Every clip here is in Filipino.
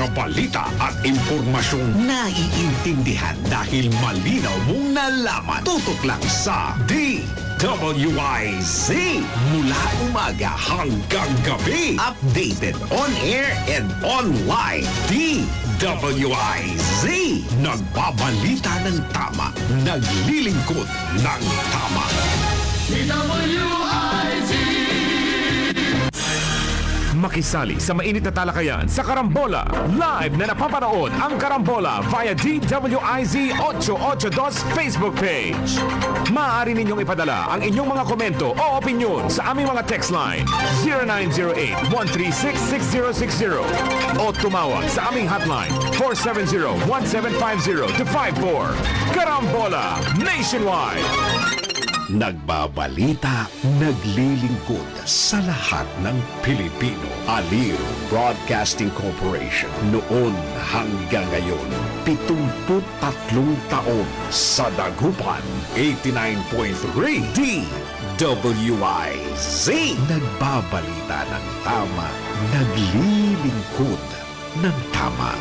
mga balita at impormasyong naiintindihan dahil malinaw mong nalaman. Tutok lang sa DWIZ. Mula umaga hanggang gabi. Updated on air and online. DWIZ. Nagbabalita ng tama. Naglilingkod ng tama. Makisali sa mainit na talakayan sa Karambola. Live na napapanood ang Karambola via DWIZ 882 Facebook page. Maaari ninyong ipadala ang inyong mga komento o opinion sa aming mga text line 0908-136-6060 o tumawag sa aming hotline 470-1750-54. Karambola Nationwide. Nagbabalita, naglilingkod sa lahat ng Pilipino. Aliw Broadcasting Corporation. Noon hanggang ngayon, 73 taon sa dagupan. 89.3 DWIZ. Nagbabalita ng tama, naglilingkod ng tama.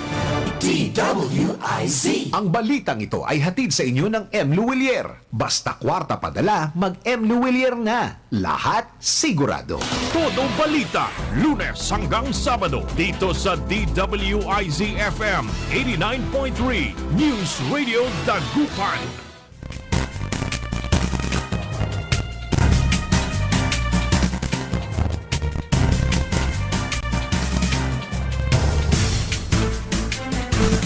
DWIZ. Ang balitang ito ay hatid sa inyo ng M. Luwilier. Basta kwarta padala, mag M. Luwilier na. Lahat sigurado. Todo balita, Lunes hanggang Sabado dito sa DWIZ FM 89.3 News Radio Dagupan.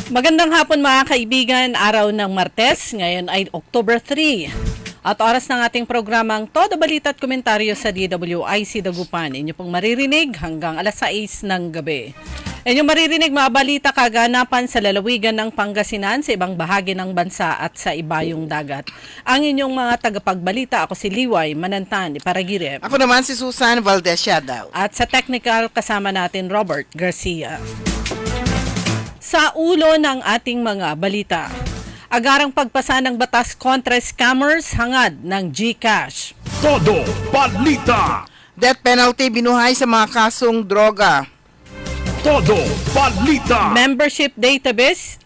Magandang hapon mga kaibigan, araw ng Martes, ngayon ay October 3. At oras ng ating programang Todo Balita at Komentaryo sa DWIZ Dagupan. Inyo pong maririnig hanggang alas 6 ng gabi. Inyong maririnig mga balita kaganapan sa lalawigan ng Pangasinan, sa ibang bahagi ng bansa at sa ibayong dagat. Ang inyong mga tagapagbalita, ako si Liway Manantan, Iparagirep. Ako naman si Susan Valdez Yadaw. At sa technical kasama natin Robert Garcia. Sa ulo ng ating mga balita, agarang pagpasa ng batas kontra scammers hangad ng GCash. Todo balita. Death penalty binuhay sa mga kasong droga. Todo balita. Membership database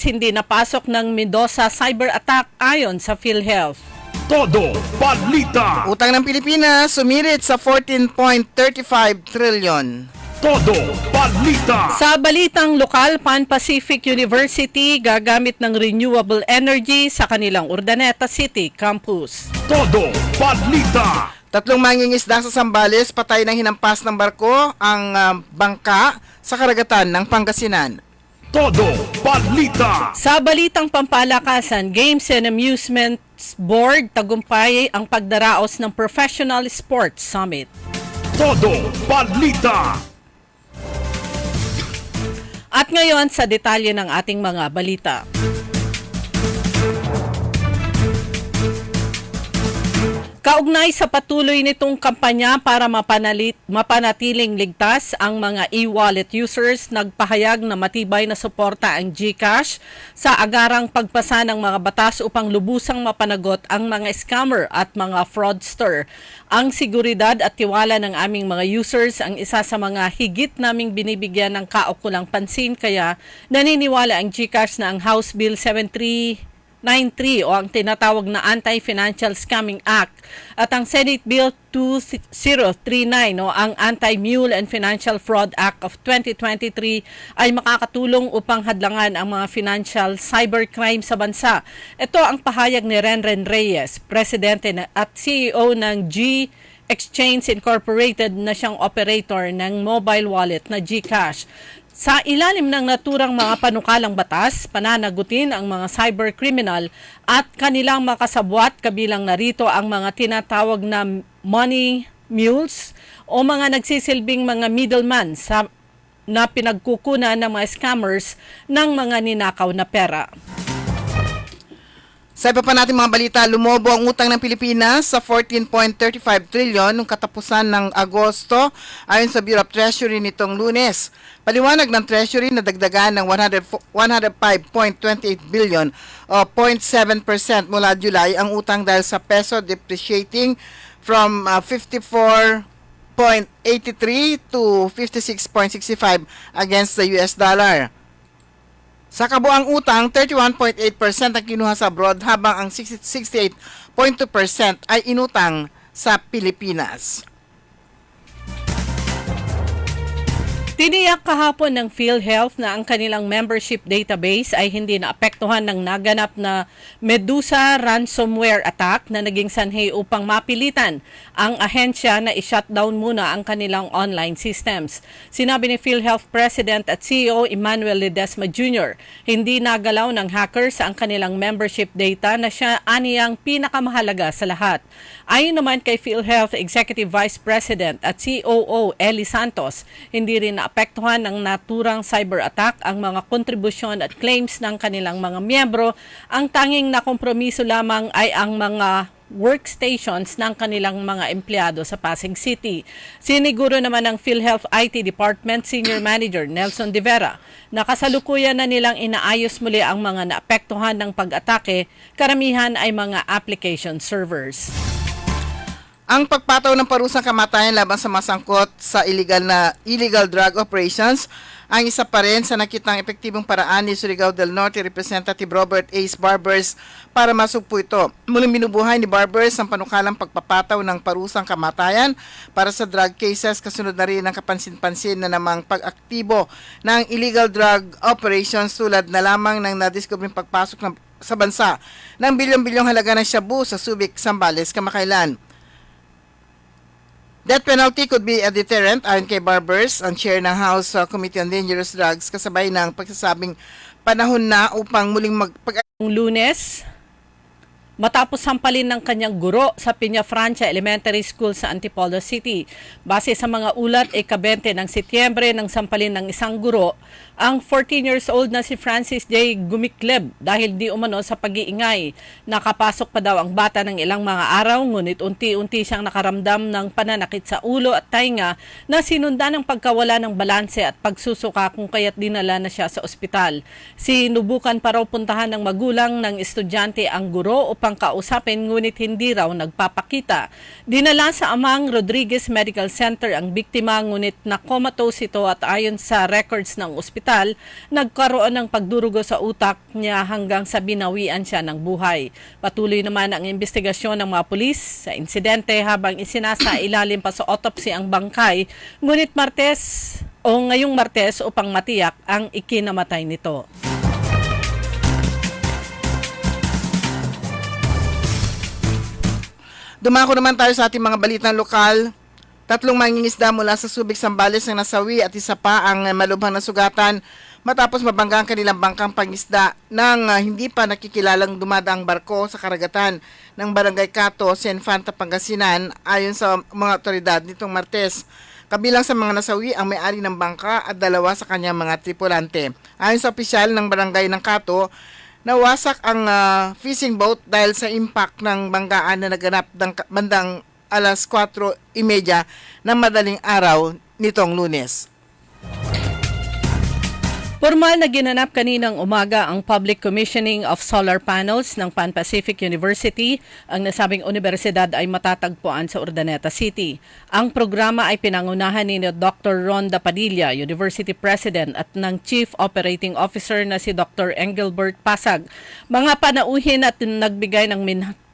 hindi napasok ng Mendoza cyber attack ayon sa PhilHealth. Todo balita. Utang ng Pilipinas sumirit sa 14.35 trillion. Todo balita. Sa balitang lokal, Pan Pacific University gagamit ng renewable energy sa kanilang Urdaneta City campus. Todo balita. 3 mangingisda sa Zambales patay ng hinampas ng barko ang bangka sa karagatan ng Pangasinan. Todo balita. Sa balitang pampalakasan, Games and Amusements Board tagumpay ang pagdaraos ng Professional Sports Summit. Todo balita. At ngayon sa detalye ng ating mga balita. Kaugnay sa patuloy nitong kampanya para mapanatiling ligtas ang mga e-wallet users, nagpahayag na matibay na suporta ang GCash sa agarang pagpasa ng mga batas upang lubusang mapanagot ang mga scammer at mga fraudster. Ang seguridad at tiwala ng aming mga users ang isa sa mga higit naming binibigyan ng kaukulang pansin, kaya naniniwala ang GCash na ang House Bill 7393 o ang tinatawag na Anti-Financial Scamming Act at ang Senate Bill 2039 o ang Anti-Mule and Financial Fraud Act of 2023 ay makakatulong upang hadlangan ang mga financial cybercrime sa bansa. Ito ang pahayag ni Renren Reyes, Presidente at CEO ng G-Exchange Incorporated na siyang operator ng mobile wallet na GCash. Sa ilalim ng naturang mga panukalang batas, pananagutin ang mga cybercriminal at kanilang makasabwat, kabilang narito ang mga tinatawag na money mules o mga nagsisilbing mga middleman na pinagkukunan ng mga scammers ng mga ninakaw na pera. Sa iba pa natin mga balita, lumobo ang utang ng Pilipinas sa 14.35 trillion noong katapusan ng Agosto ayon sa Bureau of Treasury nitong Lunes. Paliwanag ng Treasury na dagdagan ng 105.28 billion o 0.7% mula July ang utang dahil sa peso depreciating from 54 56.83 to 56.65 against the US dollar. Sa kabuang utang, 31.8% ang kinuha sa abroad habang ang 68.2% ay inutang sa Pilipinas. Tiniyak kahapon ng PhilHealth na ang kanilang membership database ay hindi naapektuhan ng naganap na Medusa ransomware attack na naging sanhi upang mapilitan ang ahensya na i-shutdown muna ang kanilang online systems. Sinabi ni PhilHealth President at CEO Emmanuel Ledesma Jr., hindi nagalaw ng hackers ang kanilang membership data na siya aniyang pinakamahalaga sa lahat. Ayon naman kay PhilHealth Executive Vice President at COO Eli Santos, hindi rin naapektuhan ng naturang cyber attack ang mga kontribusyon at claims ng kanilang mga miyembro. Ang tanging nakompromiso lamang ay ang mga workstations ng kanilang mga empleyado sa Pasig City. Siniguro naman ng PhilHealth IT Department Senior Manager Nelson De Vera na kasalukuyan na nilang inaayos muli ang mga naapektuhan ng pag-atake, karamihan ay mga application servers. Ang pagpataw ng parusang kamatayan laban sa masangkot sa illegal drug operations ang isa pa rin sa nakitang epektibong paraan ni Surigao del Norte Representative Robert Ace Barbers para masugpo ito. Muling binubuhay ni Barbers ang panukalang pagpapataw ng parusang kamatayan para sa drug cases, kasunod na rin ang kapansin-pansin na namang pag-aktibo ng illegal drug operations tulad na lamang ng nadiskubring pagpasok sa bansa ng bilyong-bilyong halaga ng shabu sa Subic, Zambales, kamakailan. Death penalty could be a deterrent ayon kay Barbers, ang chair ng House Committee on Dangerous Drugs, kasabay ng pagsasabing panahon na upang muling Lunes, matapos sampalin ng kanyang guro sa Peñafrancia Elementary School sa Antipolo City. Base sa mga ulat, ika-20 ng Setyembre nang sampalin ng isang guro ang 14 years old na si Francis J. Gumikleb dahil di umano sa pag-iingay. Nakapasok pa daw ang bata ng ilang mga araw, ngunit unti-unti siyang nakaramdam ng pananakit sa ulo at tainga na sinundan ng pagkawala ng balanse at pagsusuka kung kaya't dinala na siya sa ospital. Sinubukan pa raw puntahan ng magulang ng estudyante ang guro upang kausapin, ngunit hindi raw nagpapakita. Dinala sa Amang Rodriguez Medical Center ang biktima, ngunit na-comatose ito at ayon sa records ng ospital, nagkaroon ng pagdurugo sa utak niya hanggang sa binawian siya ng buhay. Patuloy naman ang investigasyon ng mga pulis sa insidente habang isinasailalim pa sa autopsy ang bangkay, ngunit ngayong Martes upang matiyak ang ikinamatay nito. Dumako naman tayo sa ating mga balitang lokal. 3 mangingisda mula sa Subic, Zambales ang nasawi at isa pa ang malubhang nasugatan matapos mabangga ang kanilang bangkang pangisda ng hindi pa nakikilalang dumadaang barko sa karagatan ng Barangay Cato, Infanta, Pangasinan ayon sa mga otoridad nitong Martes. Kabilang sa mga nasawi ang may-ari ng bangka at 2 sa kanyang mga tripulante. Ayon sa opisyal ng Barangay ng Cato, nawasak ang fishing boat dahil sa impact ng banggaan na naganap bandang alas 4:30 ng madaling araw nitong Lunes. Formal na ginanap kaninang umaga ang public commissioning of solar panels ng Pan Pacific University. Ang nasabing universidad ay matatagpuan sa Urdaneta City. Ang programa ay pinangunahan ni Dr. Ronda Padilla, University President, at ng Chief Operating Officer na si Dr. Engelbert Pasag. Mga panauhin at nagbigay ng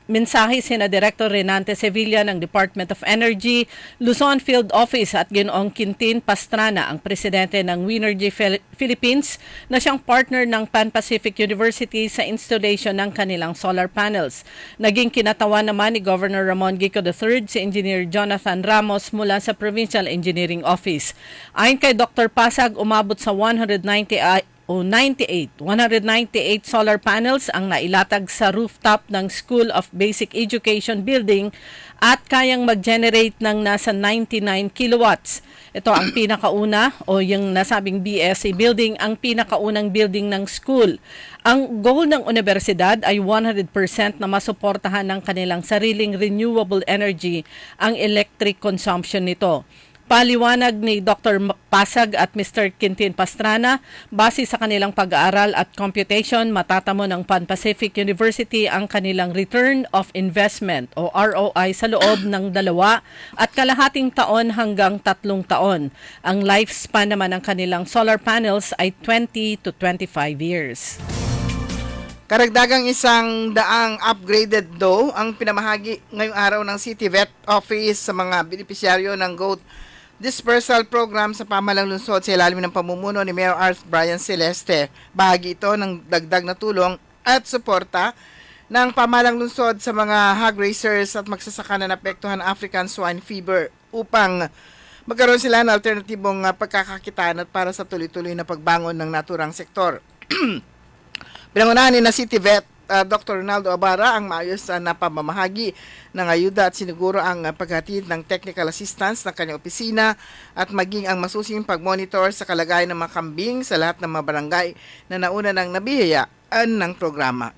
mensahe sina Director Renante Sevilla ng Department of Energy, Luzon Field Office at Ginoong Quintin Pastrana, ang presidente ng Winergy Philippines na siyang partner ng Pan Pacific University sa installation ng kanilang solar panels. Naging kinatawan naman ni Governor Ramon Gico III si Engineer Jonathan Ramos mula sa Provincial Engineering Office. Ayon kay Dr. Pasag, umabot sa 198 solar panels ang nailatag sa rooftop ng School of Basic Education building at kayang mag-generate ng nasa 99 kilowatts. Ito ang pinakauna o yung nasabing BSC building, ang pinakaunang building ng school. Ang goal ng universidad ay 100% na masuportahan ng kanilang sariling renewable energy ang electric consumption nito. Paliwanag ni Dr. Pasag at Mr. Quintin Pastrana, base sa kanilang pag-aaral at computation, matatamo ng Pan Pacific University ang kanilang return of investment o ROI sa loob ng 2 at kalahating taon hanggang 3 taon. Ang lifespan naman ng kanilang solar panels ay 20 to 25 years. Karagdagang 100 upgraded daw ang pinamahagi ngayong araw ng City Vet Office sa mga benepisyaryo ng GOAT Dispersal Program sa pamahalang lungsod sa ilalim ng pamumuno ni Mayor Art Brian Celeste. Bahagi ito ng dagdag na tulong at suporta ng pamahalang lungsod sa mga hog raisers at magsasaka na naapektuhan ng African Swine Fever upang magkaroon sila ng alternatibong pagkakakitaan at para sa tuloy-tuloy na pagbangon ng naturang sektor. Pinangunahan ni na City Vet Dr. Ronaldo Abara ang maayos na pamamahagi ng ayuda at siniguro ang paghatid ng technical assistance ng kanyang opisina at maging ang masusing pagmonitor sa kalagayan ng mga kambing sa lahat ng mga barangay na nauna ng nabihayaan ng programa.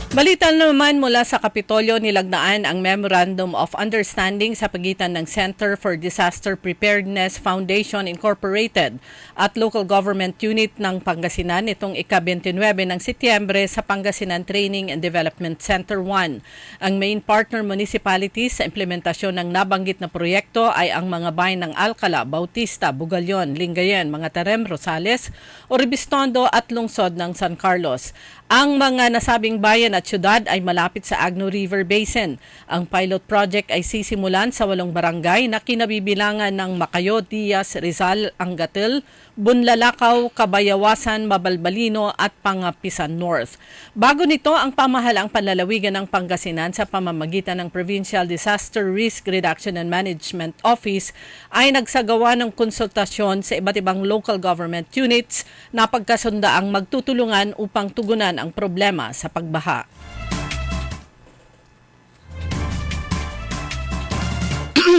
Balita naman mula sa Kapitolyo, nilagnaan ang Memorandum of Understanding sa pagitan ng Center for Disaster Preparedness Foundation Incorporated at Local Government Unit ng Pangasinan itong ika-29 ng Setyembre sa Pangasinan Training and Development Center 1. Ang main partner municipalities sa implementasyon ng nabanggit na proyekto ay ang mga bayan ng Alcala, Bautista, Bugalyon, Lingayen, Mangatarem, Rosales, Oribistondo at lungsod ng San Carlos. Ang mga nasabing bayan at syudad ay malapit sa Agno River Basin. Ang pilot project ay sisimulan sa 8 barangay na kinabibilangan ng Macayo, Diaz, Rizal, Angatil, Bunlalakaw, Kabayawasan, Mabalbalino at Pangapisan North. Bago nito, ang pamahalang panlalawigan ng Pangasinan sa pamamagitan ng Provincial Disaster Risk Reduction and Management Office ay nagsagawa ng konsultasyon sa iba't ibang local government units na pagkasundaang magtutulungan upang tugunan ang problema sa pagbaha.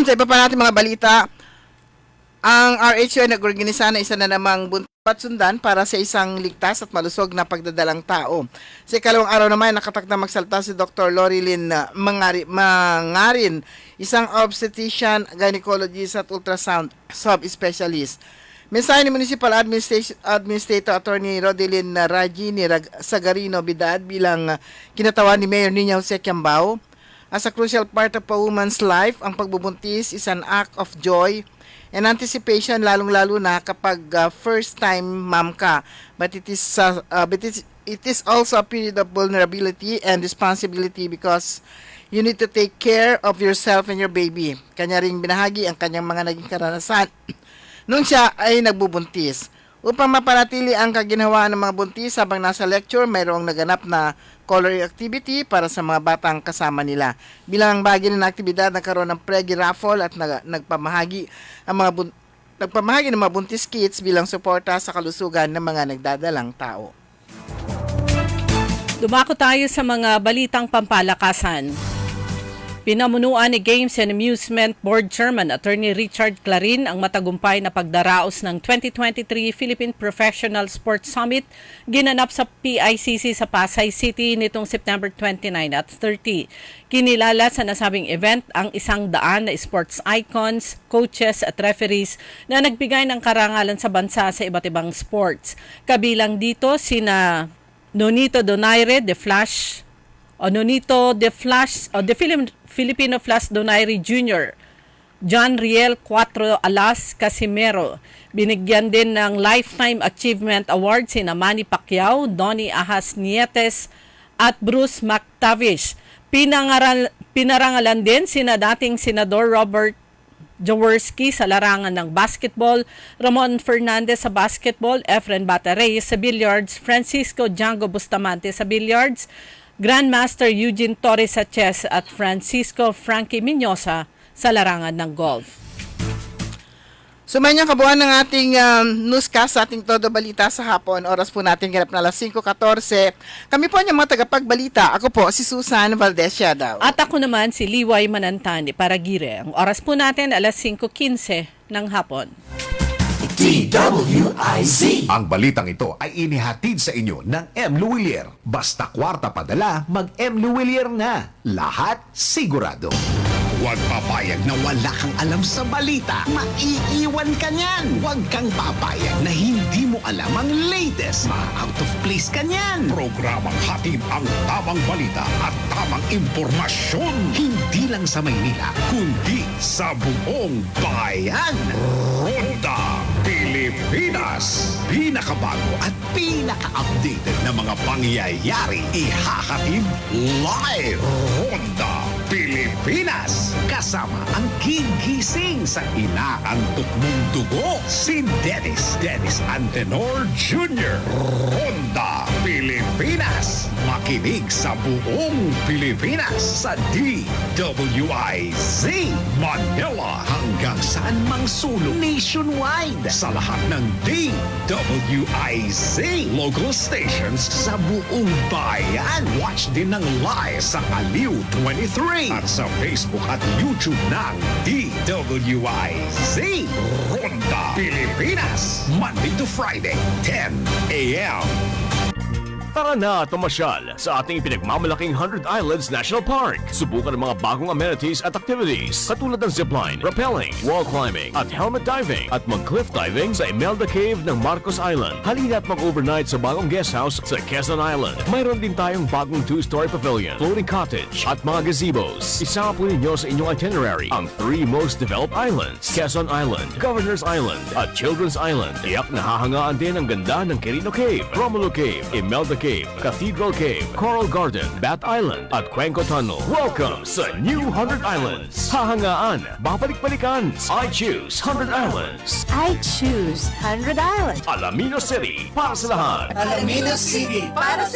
Sa iba pa natin mga balita, ang RHO ay nag-organisa na isa na namang patsundan para sa isang ligtas at malusog na pagdadalang tao. Sa ikalawang araw naman, nakatakdang magsalta si Dr. Lorilyn Mangarin, isang obstetrician, gynecologist at ultrasound subspecialist. Mensahe ni Municipal Administrator Attorney Rodelyn Rajini Sagarino Bidad bilang kinatawan ni Mayor Nina Jose Quiambao. As a crucial part of a woman's life, ang pagbubuntis is an act of joy and anticipation, lalong-lalo na kapag first-time mom ka. But it is also a period of vulnerability and responsibility because you need to take care of yourself and your baby. Kanya ring binahagi ang kanyang mga naging karanasan nung siya ay nagbubuntis. Upang mapanatili ang kaginhawaan ng mga buntis habang nasa lecture, mayroong naganap na coloring activity para sa mga batang kasama nila. Bilang bahagi ng aktibidad, nagkaroon ng Pregi Raffle at nagpamahagi ng mga buntis kits bilang suporta sa kalusugan ng mga nagdadalang tao. Dumako tayo sa mga balitang pampalakasan. Pinamunuan ni Games and Amusement Board Chairman Attorney Richard Clarin ang matagumpay na pagdaraos ng 2023 Philippine Professional Sports Summit ginanap sa PICC sa Pasay City nitong September 29 at 30. Kinilala sa nasabing event ang 100 na sports icons, coaches at referees na nagbigay ng karangalan sa bansa sa iba't ibang sports. Kabilang dito sina Nonito Donaire de Flash o Nonito de Flash o the Filipino Flash Donaire Jr., John Riel 4 Alas Casimero. Binigyan din ng Lifetime Achievement Award sina Manny Pacquiao, Donnie Ahas Nietes at Bruce McTavish. Pinarangalan din sina dating Senador Robert Jaworski sa larangan ng basketball, Ramon Fernandez sa basketball, Efren Batarey sa billiards, Francisco Django Bustamante sa billiards, Grandmaster Eugene Torres sa chess at Francisco Frankie Miñosa sa larangan ng golf. Sumanyang kabuuan ng ating newscast sa ating Todo Balita sa hapon. Oras po natin ganap na alas 5:14. Kami po ang mga tagapagbalita. Ako po si Susan Valdez Yadaw. At ako naman si Liway Manantani para Gire. Ang oras po natin alas 5:15 ng hapon. Ang balitang ito ay inihatid sa inyo ng M. Luwilier. Basta kwarta padala, mag-M. Luwilier na. Lahat sigurado. Huwag papayag na wala kang alam sa balita. Maiiwan ka niyan. Huwag kang papayag na hindi mo alam ang latest. Ma-out of place ka niyan. Programang hatid ang tamang balita at tamang impormasyon. Hindi lang sa Maynila, kundi sa buong bayan. Ronda Pilipinas. Pinakabago at pinaka-updated na mga pangyayari. Ihahatid live. Ronda Pilipinas. Kasama ang gigising sa inaantok mong dugo, si Dennis Antenor Jr. Ronda Pilipinas. Makinig sa buong Pilipinas sa DWIZ Manila hanggang saan mang sulong nationwide sa lahat ng DWIZ local stations sa buong bayan. Watch din ng live sa Aliw 23 at sa Facebook at YouTube ng DWIZ Ronda Pilipinas, Monday to Friday, 10 a.m. Tara na tumasyal sa ating pinagmamalaking 100 Islands National Park. Subukan ang mga bagong amenities at activities katulad ng zipline, rappelling, wall climbing at helmet diving at mag-cliff diving sa Imelda Cave ng Marcos Island. Halina at mag-overnight sa bagong guest house sa Quezon Island. Mayroon din tayong bagong 2-story pavilion, floating cottage at mga gazebos. Isama po ninyo sa inyong itinerary ang 3 most developed islands: Quezon Island, Governor's Island at Children's Island. Tiyak nahahangaan din ang ganda ng Quirino Cave, Romulo Cave, Imelda Cave, Cathedral Cave, Coral Garden, Bat Island at Cuenco Tunnel. Welcome sa New 100 Islands. Hahangaan, babalik-balikan. I choose 100 Islands. I choose 100 Islands. Alaminos City, para sa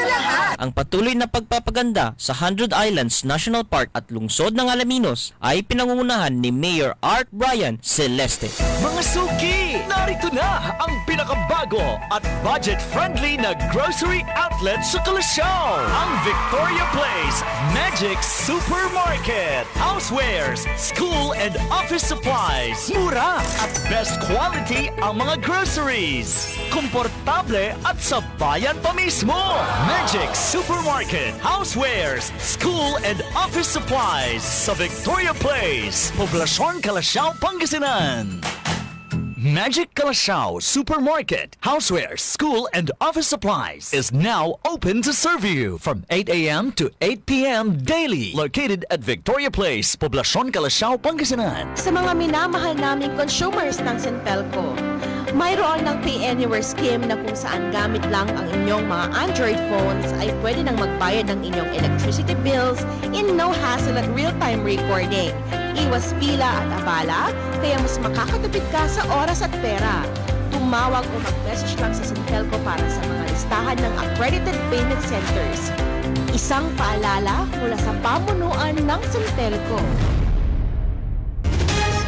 lahat. Ang patuloy na pagpapaganda sa 100 Islands National Park at lungsod ng Alaminos ay pinangungunahan ni Mayor Art Brian Celeste. Mga suki! Narito na ang pinakabago at budget-friendly na grocery outlet sa Kalasyaw! Ang Victoria Place Magic Supermarket! Housewares, school and office supplies. Mura at best quality ang mga groceries. Komportable at sa bayan pa mismo! Magic Supermarket, Housewares, school and office supplies sa Victoria Place, Poblacion, Kalasyaw, Pangasinan. Magic Kalasyaw Supermarket, Housewares, School, and Office Supplies is now open to serve you from 8 a.m. to 8 p.m. daily. Located at Victoria Place, Poblacion, Kalasyaw, Pangasinan. Sa mga minamahal naming consumers ng Sintelco, mayroon ng Pay Anywhere scheme na kung saan gamit lang ang inyong mga Android phones ay pwede nang magbayad ng inyong electricity bills in no hassle at real-time recording. Iwas pila at abala, kaya mas makakatipid ka sa oras at pera. Tumawag o mag-message lang sa Sintelco para sa mga listahan ng accredited payment centers. Isang paalala mula sa pamunuan ng Sintelco.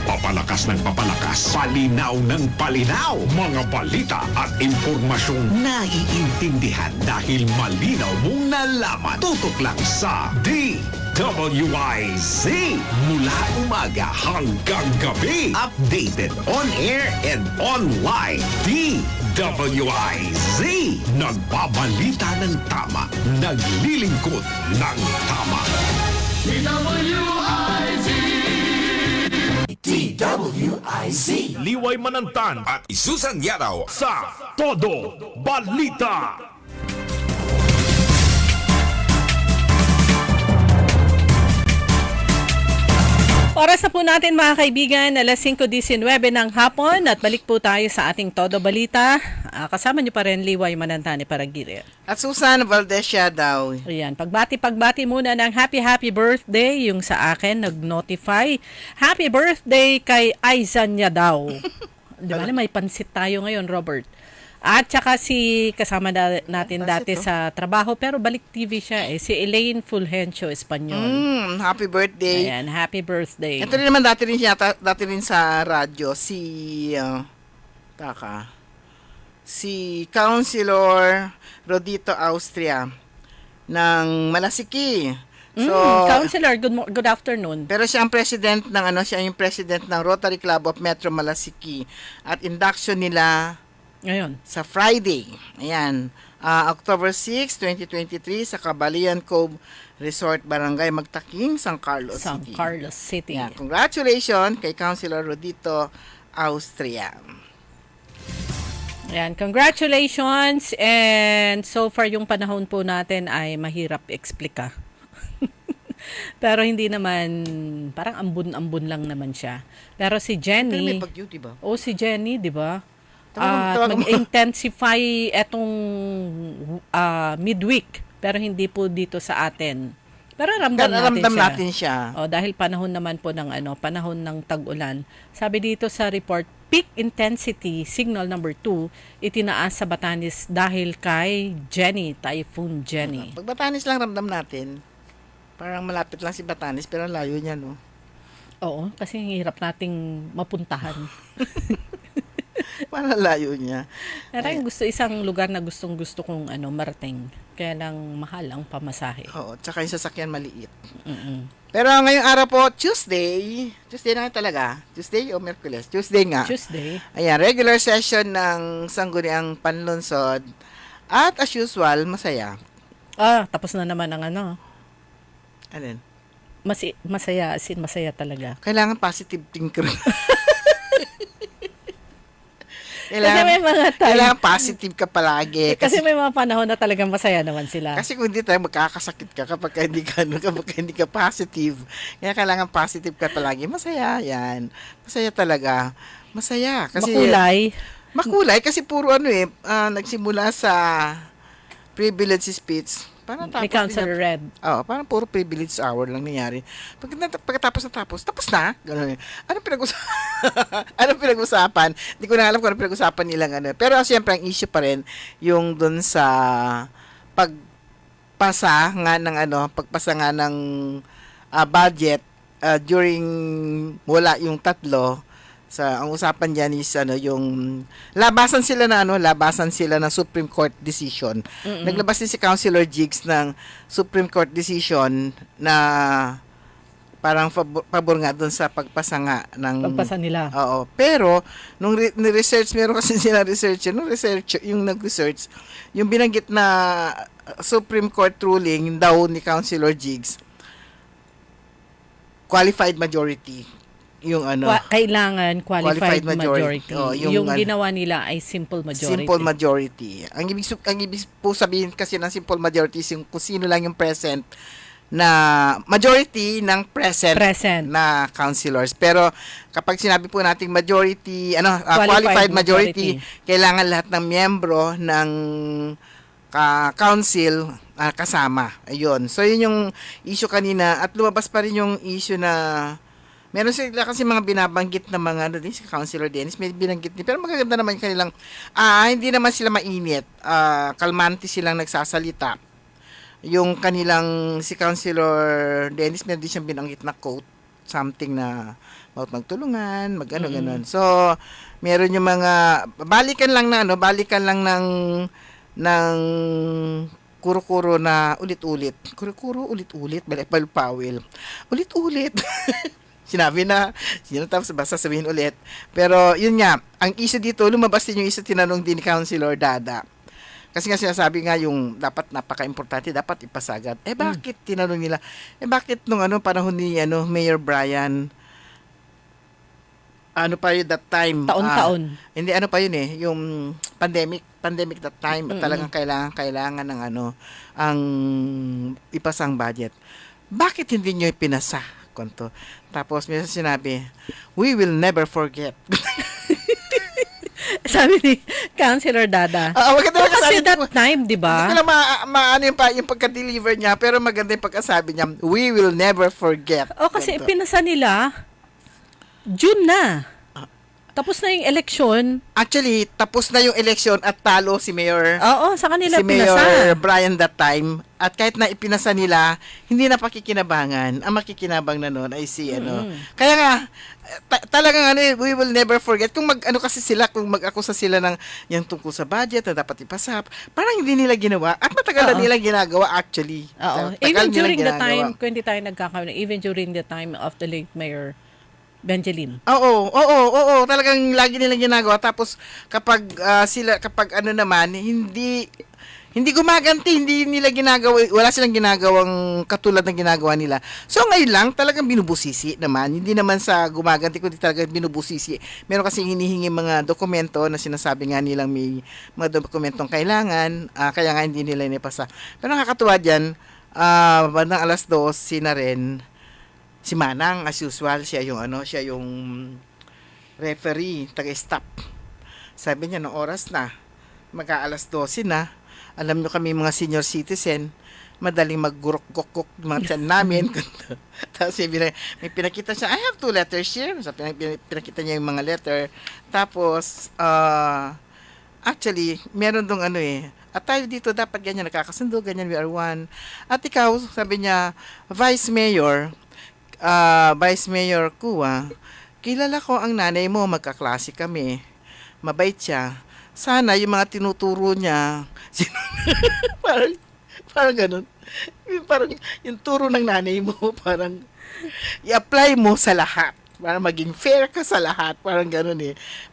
Papalakas ng papalakas, palinaw ng palinaw. Mga balita at impormasyong naiintindihan dahil malinaw mong nalaman. Tutok lang sa DWIZ. Mula umaga hanggang gabi. Updated on air and online. DWIZ. Nagbabalita ng tama. Naglilingkod ng tama. Liway Manantan at Isusan Yadaw. sa Todo Balita. Oras na po natin mga kaibigan, alas 5:19 ng hapon at balik po tayo sa ating Todo Balita. Kasama niyo pa rin Liway Manantani Paragiri. At Susan Valdez daw. Ayan, pagbati muna ng happy birthday yung sa akin, nag-notify. Happy birthday kay Aizan niya daw. Di ba may pansit tayo ngayon, Robert? At saka si kasama natin dati sa trabaho pero balik TV siya si Elaine Fulgencio Espanyol. Happy birthday. Ayan, happy birthday. Ito rin naman dati rin sa radyo si Councilor Rodito Austria ng Malasiki. Councilor, good afternoon. Pero siya ang president ng siya yung president ng Rotary Club of Metro Malasiki at induction nila Ngayon. sa Friday. Ayan. October 6, 2023 sa Cabalian Cove Resort Barangay Magtaking, San Carlos San City. Carlos City. Ayan. Congratulations kay Councilor Rodito Austria. Ayan, congratulations. And so far yung panahon po natin ay mahirap eksplika. Pero hindi naman, parang ambun-ambun lang naman siya. Pero si Pero may Jenny, bagyo, diba? si Jenny, di ba? Tawag mo. Mag-intensify etong midweek. Pero hindi po dito sa atin. Pero ramdam natin siya. Dahil panahon naman po ng panahon ng tag-ulan. Sabi dito sa report, peak intensity signal number 2 itinaas sa Batanes dahil kay Jenny, Typhoon Jenny. Pag Batanes lang ramdam natin. Parang malapit lang si Batanes pero layo niya, no? Oo, kasi hirap nating mapuntahan. Parang layo niya. Pero yung isang lugar na gustong-gusto kong marating. Kaya lang mahal ang pamasahe. Oo, tsaka yung sasakyan maliit. Mm-mm. Pero ngayong araw po, Tuesday na talaga. Tuesday o Miyerkules? Tuesday nga. Tuesday. Ayan, regular session ng Sangguniang Panlunsod. At as usual, masaya. Tapos na naman ang Alin? masaya, masaya talaga. Kailangan positive thinker. Kasi may mga time. Kailangan positive ka palagi. Kasi may mga panahon na talagang masaya naman sila. Kasi kung hindi tayo magkakasakit ka kapag hindi ka positive. Kaya kailangan positive ka palagi. Masaya yan. Masaya talaga. Masaya. Kasi, Makulay kasi puro nagsimula sa privilege speech. Parang May Councilor Red. Parang puro privilege hour lang nangyari. Pagkatapos tapos na. Ganun. Anong pinag-usapan? Hindi ko na alam kung anong pinag-usapan nilang Pero siyempre, ang issue pa rin, yung dun sa pagpasa nga ng budget during wala yung tatlo. Ang usapan diyan is yung labasan sila ng Supreme Court decision. Naglabas din si Councilor Jigs ng Supreme Court decision na parang pabor nga doon sa pagpasa nila. Oo. Pero nung research, meron kasi sila yung nag-research, yung binanggit na Supreme Court ruling daw ni Councilor Jigs, qualified majority. Yung kailangan qualified majority. Yung ginawa nila ay simple majority. Simple majority. Ang ibig po sabihin kasi ng simple majority is kung sino lang yung present na majority ng present. Na councilors. Pero kapag sinabi po nating majority, qualified majority, kailangan lahat ng miyembro ng council kasama. Ayun. So yun yung issue kanina at lumabas pa rin yung issue na meron sila kasi mga binabanggit na mga si Councilor Dennis, may binanggit din. Pero magaganda naman yung kanilang, hindi naman sila mainit. Kalmante silang nagsasalita. Yung kanilang, si Councilor Dennis, meron din siyang binanggit na quote, something na, magtulungan, ganon. So, meron yung mga, balikan lang ng kuro-kuro na ulit-ulit. Kuro-kuro, ulit-ulit, balipal-pawil. Ulit-ulit. Sinabi na, tapos basta sabihin ulit. Pero yun nga, ang issue dito, lumabas din yung isa tinanong din ni Councilor Dada. Kasi nga sinasabi nga yung dapat napaka-importante, dapat ipasagad. Bakit tinanong nila? Bakit nung panahon ni Mayor Brian, pa yun that time? Taon-taon. Hindi, pa yun yung pandemic that time. Talagang kailangan ng ang ipasang budget. Bakit hindi nyo ipinasa? Konto. Tapos may sinabi, we will never forget. Sabi ni Councilor Dada. Kasi that time, di ba? Hindi ko lang maano yung pagka-deliver niya, pero maganda yung pagkasabi niya, we will never forget. Kasi pinasa nila, June na. Tapos na yung eleksyon. Actually, tapos na yung election at talo si Mayor Oo, sa kanila si pinasa. Mayor Brian that time. At kahit na ipinasa nila, hindi na pakikinabangan. Ang makikinabang na noon ay si ano. Kaya nga, talagang we will never forget. Kung kasi sila, kung mag-akusa sila ng yung tungkol sa budget na dapat ipasa, parang hindi nila ginawa. At matagal na nila ginagawa actually. Oo. Tagal Even nilang during the ginagawa. time, kung hindi tayo nagkakaroon, even during the time of the late Mayor Benjamin. Oo, talagang lagi nilang ginagawa. Tapos kapag kapag ano naman, hindi gumaganti, hindi nila ginagawa, wala silang ginagawang katulad ng ginagawa nila. So ngayon lang, talagang binubusisi naman. Hindi naman sa gumaganti, kundi talagang binubusisi. Meron kasing hinihingi mga dokumento na sinasabi nga nilang may mga dokumentong kailangan, kaya nga hindi nila inipasa. Pero nakakatuwa dyan, bandang 2:00, si Manang, as usual, siya yung referee, taga-stop. Sabi niya, nung oras na, mag-12 na, alam nyo kami mga senior citizen, madaling maggurok-gok-gok mga tiyan namin. Tapos may pinakita siya, I have 2 letters here. So, pinakita niya yung mga letter. Tapos, actually, meron dong at tayo dito dapat ganyan, nakakasundo, ganyan, we are one. At ikaw, sabi niya, Vice Mayor Kua, kilala ko ang nanay mo, magkaklase kami. Mabait siya. Sana yung mga tinuturo niya, parang ganun. Parang yung turo ng nanay mo, parang i-apply mo sa lahat. Para maging fair ka sa lahat. Parang ganun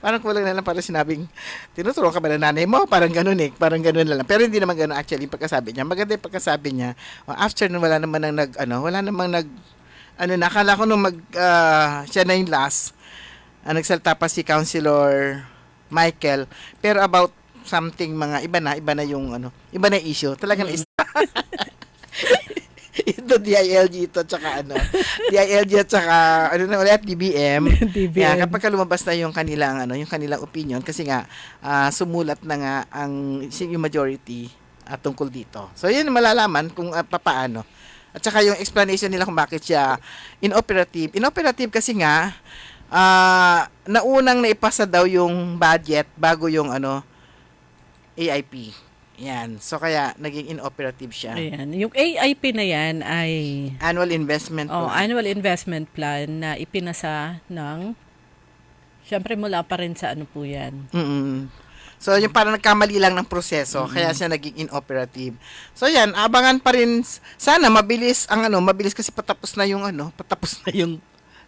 Parang kulang na lang parang sinabing, tinuturo ka ba ng nanay mo? Parang ganun Parang ganun na lang. Pero hindi naman ganun actually yung pagkasabi niya. Maganda yung pagkasabi niya. After nun, wala namang nakala ko nung siya na yung last, nagsalta pa si Councilor Michael, pero about something iba na yung iba na issue. Talagang ito DILG tsaka DILG at tsaka DBM. DBM. Kapag lumabas na yung kanilang opinion kasi nga sumulat na nga yung majority tungkol dito. So yun malalaman kung papaano. At saka yung explanation nila kung bakit siya inoperative. Inoperative kasi nga, naunang naipasa daw yung budget bago yung AIP. Yan. So kaya naging inoperative siya. Ayan. Yung AIP na yan ay Annual Investment Plan. Annual Investment Plan na ipinasa ng, syempre mula pa rin sa po yan. So, yung parang nagkamali lang ng proseso, kaya siya naging inoperative. So, yan, abangan pa rin, sana mabilis kasi patapos na yung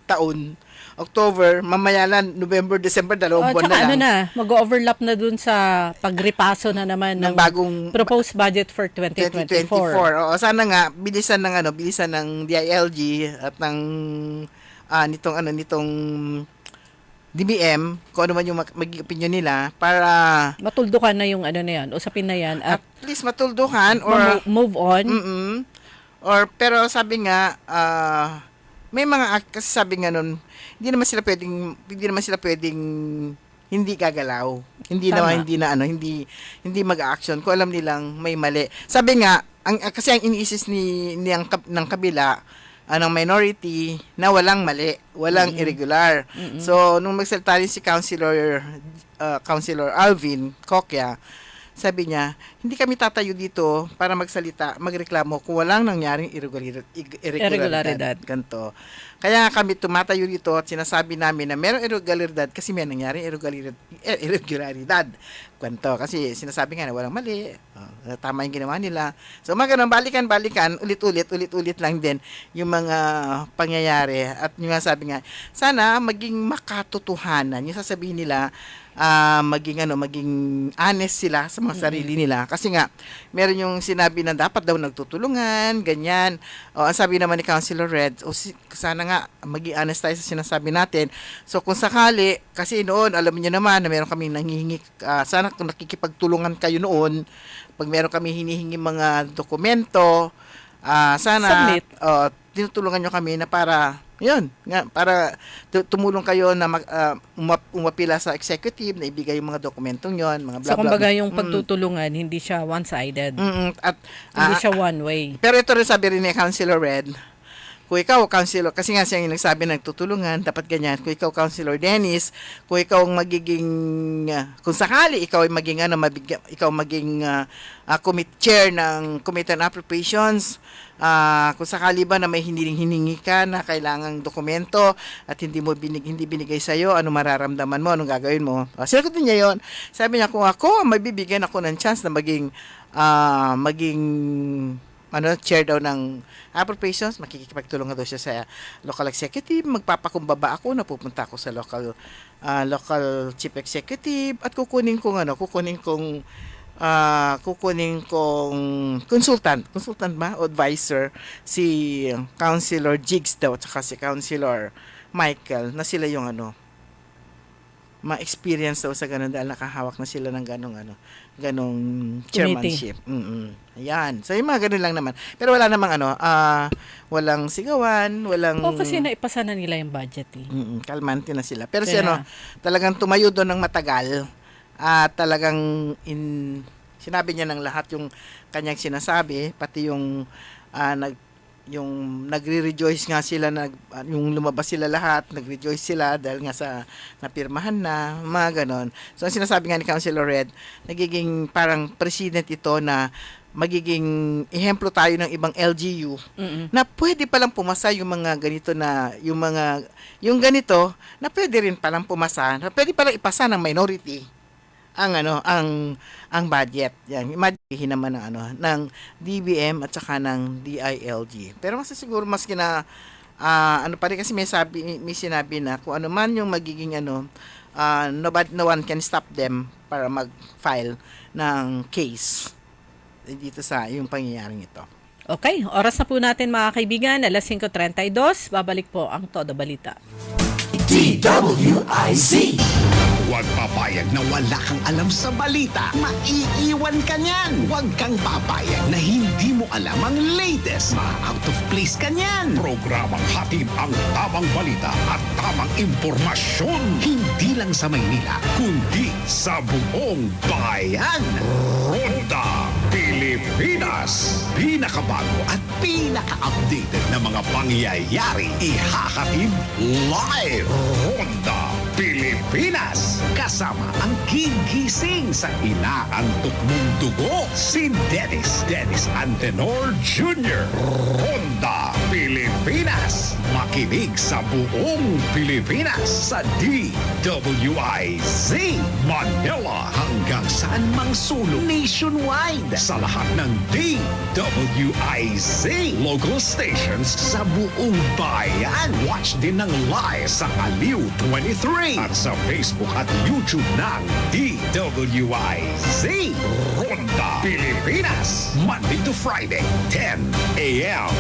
taon. October, mamaya na, November, December, 2 buwan na lang. Mag-overlap na dun sa pagripaso na naman ng bagong proposed budget for 2024. Oo, sana nga, bilisan ng DILG at ng, nitong DBM, kung ano man yung magiging opinion nila, para matuldukan na yung na yan, usapin na yan, at least matuldukan or move on. Or, pero sabi nga, may mga, kasi sabi nga nun, hindi naman sila pwedeng hindi gagalaw. Hindi mag-action kung alam nilang may mali. Sabi nga, kasi ang iniisis ng kabila, ng minority na walang mali, walang irregular. So, nung magsalita rin si Councilor Alvin Cocchia, sabi niya, hindi kami tatayo dito para magreklamo kung walang nangyaring irregularidad. Ganto. Kaya kami tumatayo dito at sinasabi namin na merong irregularidad kasi may nangyaring irregularidad. Ganto. Kasi sinasabi nga na walang mali. Tama yung ginawa nila. So, balikan, ulit-ulit lang din yung mga pangyayari. At yung sabi nga, sana maging makatotohanan. Yung sasabihin nila, maging honest sila sa mga sarili nila. Kasi nga, meron yung sinabi na dapat daw nagtutulungan, ganyan. Ang sabi naman ni Councilor Red, sana nga, maging honest tayo sa sinasabi natin. So, kung sakali, kasi noon, alam niyo naman na meron kami nanghihingi, sana kung nakikipagtulungan kayo noon, pag meron kami hinihingi mga dokumento, sana, tinutulungan nyo kami na para tumulong kayo na umapila sa executive na ibigay yung mga dokumentong yon, mga bla bla. So, kumbaga yung pagtutulungan, hindi siya one-sided. At hindi siya one way. Pero ito rin sabi rin ni Councilor Red, kung ikaw, Councilor, kasi nga siya yung nagsabi na nagtutulungan, dapat ganyan. Kung ikaw, Councilor Dennis, kung ikaw ang magiging, kung sakali ikaw ay maging, ikaw maging chair ng Committee on Appropriations, kung sakali ba na may hiningi ka na kailangang dokumento at hindi binigay sa iyo, ano mararamdaman mo, anong gagawin mo? Sinagot niya 'yon. Sabi niya, kung ako mabibigyan ako ng chance na maging chair daw ng appropriations, makikipagtulungan daw siya sa local executive, magpapakumbaba ako, napupunta ako sa local chief executive at kukunin kong consultant ba? O advisor si Councilor Jigs daw at saka si Councilor Michael na sila yung ma-experience daw sa ganun dahil nakahawak na sila ng ganong chairmanship. Ayan. So yung mga ganun lang naman. Pero wala namang walang sigawan, walang... kasi naipasa na nila yung budget eh. Kalmante na sila. Pero talagang tumayo doon ng matagal at talagang sinabi niya ng lahat yung kanyang sinasabi, pati yung nagre-rejoice nga sila, yung lumabas sila lahat, nag-rejoice sila dahil nga sa napirmahan na, mga ganon. So, ang sinasabi nga ni Councilor Red, nagiging parang president ito na magiging ehemplo tayo ng ibang LGU na pwede palang pumasa yung mga ganito na, yung ganito, na pwede rin palang pumasa, na pwede palang ipasa ng minority ang budget. Yan, imagine naman ng DBM at saka ng DILG. Pero mas siguro mas pa rin kasi may sinabi na kung ano man yung magiging no one can stop them para mag-file ng case dito sa yung pangyayaring ito. Okay, oras na po natin mga kaibigan, alas 5:32, babalik po ang Todo Balita. DWIZ. Huwag papayag na wala kang alam sa balita. Maiiwan ka niyan. Huwag kang papayag na hindi mo alam ang latest. Ma-out of place ka niyan. Programang hatid ang tamang balita at tamang impormasyon. Hindi lang sa Maynila, kundi sa buong bayan. Ronda Pilipinas. Pinakabago at pinaka-updated na mga pangyayari. Ihahatid live. Ronda Pilipinas. Kasama ang gigising sa inaantok mong dugo, si Dennis Antenor Jr. Ronda Pilipinas. Makinig sa buong Pilipinas sa DWIZ Manila hanggang saan mang sulong nationwide sa lahat ng DWIZ local stations sa buong bayan. Watch din ng live sa Aliw 23 at sa Facebook at YouTube ng DWIZ Ronda Pilipinas, Monday to Friday, 10 a.m.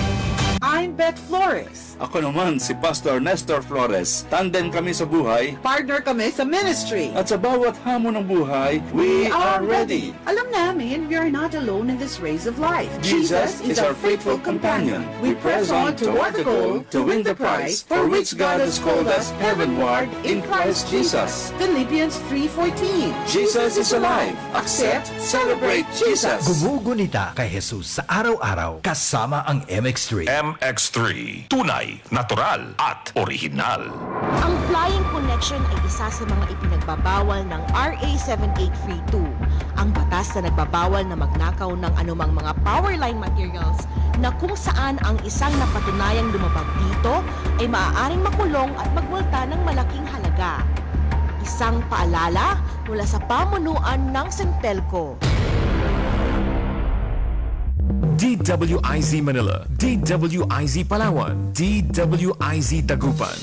I'm Beth Flores. Ako naman si Pastor Nestor Flores. Tandem kami sa buhay. Partner kami sa ministry. At sa bawat hamon ng buhay, we are ready. Alam namin, we are not alone in this race of life. Jesus is our faithful companion. We press on toward the goal to win the prize for which God has called us heavenward in Christ Jesus. Philippians 3:14. Jesus is alive. Accept, celebrate Jesus. Gumugunita kay Jesus sa araw-araw kasama ang MX3. MX3, tunay, natural at original. Ang flying connection ay isa sa mga ipinagbabawal ng RA 7832, ang batas na nagbabawal na magnakaw ng anumang mga power line materials na kung saan ang isang napatunayang lumabag dito ay maaaring makulong at magmulta ng malaking halaga. Isang paalala mula sa pamunuan ng Senpelco. DWIZ Manila, DWIZ Palawan, DWIZ Dagupan.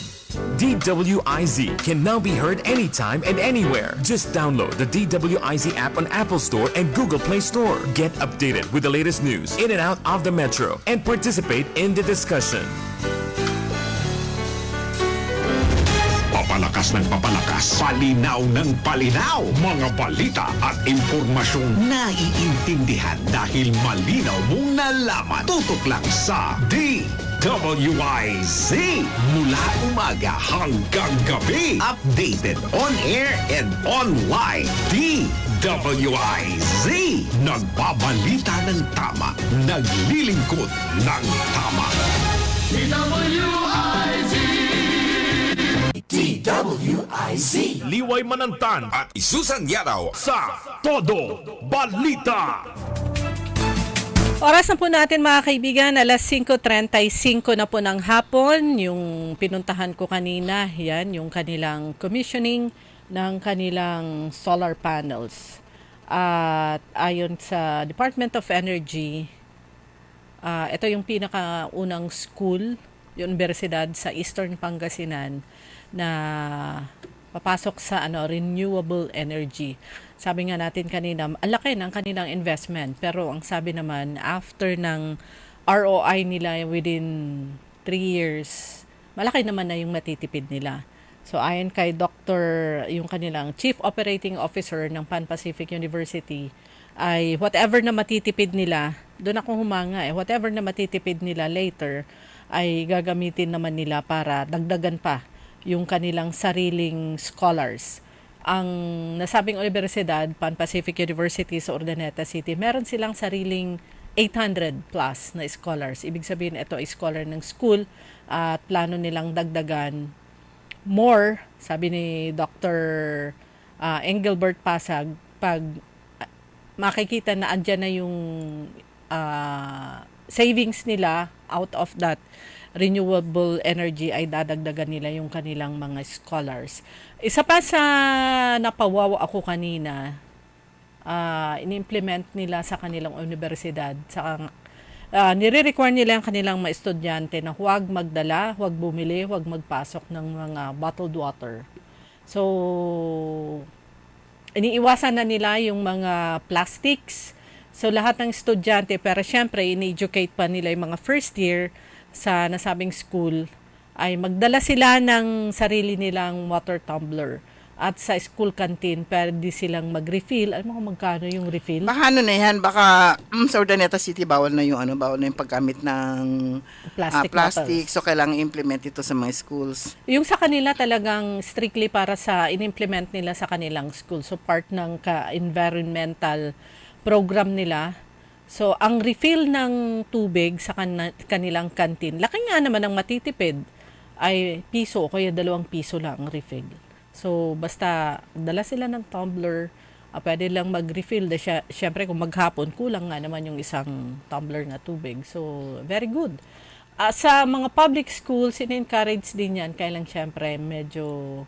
DWIZ can now be heard anytime and anywhere. Just download the DWIZ app on Apple Store and Google Play Store. Get updated with the latest news in and out of the metro and participate in the discussion. Papalakas ng papalakas, palinaw ng palinaw, mga balita at impormasyong naiintindihan dahil malinaw mong nalaman. Tutok lang sa DWIZ mula umaga hanggang gabi. Updated on air and online. DWIZ, nagbabalita ng tama, naglilingkod ng tama. DWIZ. Liway Manantan at Isusan Yadaw. sa Todo Balita. Oras na po natin mga kaibigan, alas 5:35 na po ng hapon. Yung pinuntahan ko kanina, yan, yung kanilang commissioning ng kanilang solar panels. At ayon sa Department of Energy, ito yung pinakaunang school, yung universidad sa Eastern Pangasinan na papasok sa renewable energy. Sabi nga natin kanina, ang laki ng kanilang investment. Pero ang sabi naman, after ng ROI nila within 3 years, malaki naman na yung matitipid nila. So ayon kay Dr. yung kanilang Chief Operating Officer ng Pan Pacific University, ay whatever na matitipid nila, doon ako humanga whatever na matitipid nila later, ay gagamitin naman nila para dagdagan pa yung kanilang sariling scholars. Ang nasabing universidad, Pan Pacific University sa Urdaneta City, meron silang sariling 800 plus na scholars. Ibig sabihin, ito ay scholar ng school at plano nilang dagdagan more, sabi ni Dr. Engelbert Pasag, pag makikita na andyan na yung savings nila out of that renewable energy, ay dadagdagan nila yung kanilang mga scholars. Isa pa sa napawawa ako kanina, in-implement nila sa kanilang universidad, nire-require nila ang kanilang mga estudyante na huwag magdala, huwag bumili, huwag magpasok ng mga bottled water. So, iniiwasan na nila yung mga plastics. So, lahat ng estudyante, pero syempre, in-educate pa nila yung mga first year sa nasabing school, ay magdala sila ng sarili nilang water tumbler. At sa school canteen, pwede silang mag-refill. Alam mo kung magkano yung refill? Baka yan, baka sa Urdaneta City bawal na yung paggamit ng plastic. So kailangan implement ito sa mga schools. Yung sa kanila talagang strictly para sa in-implement nila sa kanilang school. So part ng environmental program nila. So ang refill ng tubig sa kanilang canteen, laki nga naman ang matitipid, ay piso o kaya 2 piso lang ang refill. So, basta dala sila ng tumbler, pwede lang mag-refill. Siyempre, kung maghapon, kulang nga naman yung isang tumbler na tubig. So, very good. Sa mga public schools, in-encourage din yan. Kaya lang, siyempre, medyo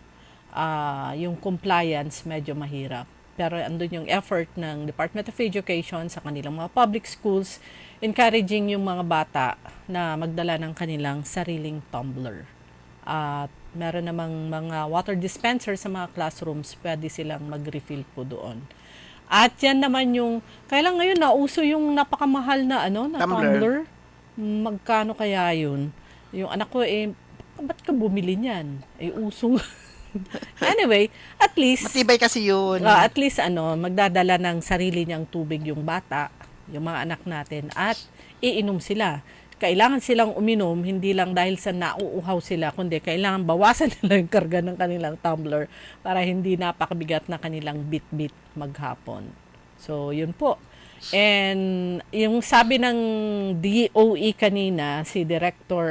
yung compliance medyo mahirap. Pero andun yung effort ng Department of Education sa kanilang mga public schools, encouraging yung mga bata na magdala ng kanilang sariling tumbler. At meron namang mga water dispenser sa mga classrooms, pwede silang mag-refill po doon. At yan naman yung, kailan ngayon nauso yung napakamahal na tumbler. Magkano kaya yun? Yung anak ko, ba't ka bumili niyan? Uso. Anyway, at least matibay kasi yun. At least magdadala ng sarili niyang tubig yung bata, yung mga anak natin, at iinom sila. Kailangan silang uminom, hindi lang dahil sa nauuhaw sila, kundi kailangan bawasan nila yung karga ng kanilang tumbler para hindi napakabigat na kanilang bit-bit maghapon. So, yun po. And yung sabi ng DOE kanina, si Director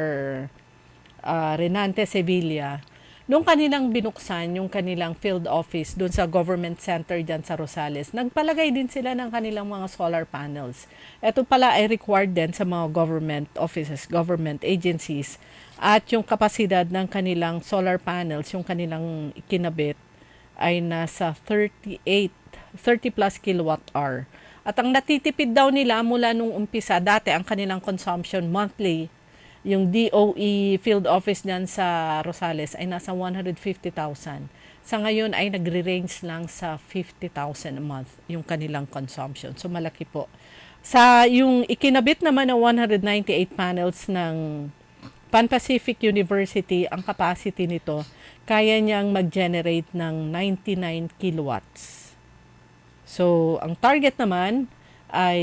Renante Sevilla, nung kanilang binuksan yung kanilang field office doon sa government center dyan sa Rosales, nagpalagay din sila ng kanilang mga solar panels. Ito pala ay required din sa mga government offices, government agencies. At yung kapasidad ng kanilang solar panels, yung kanilang ikinabit, ay nasa 30 plus kilowatt hour. At ang natitipid daw nila mula nung umpisa, dati ang kanilang consumption monthly, yung DOE field office niyan sa Rosales ay nasa 150,000. Sa ngayon ay nagre-range lang sa 50,000 a month yung kanilang consumption. So malaki po. Sa yung ikinabit naman ng 198 panels ng Pan Pacific University, ang capacity nito, kaya niyang mag-generate ng 99 kilowatts. So ang target naman ay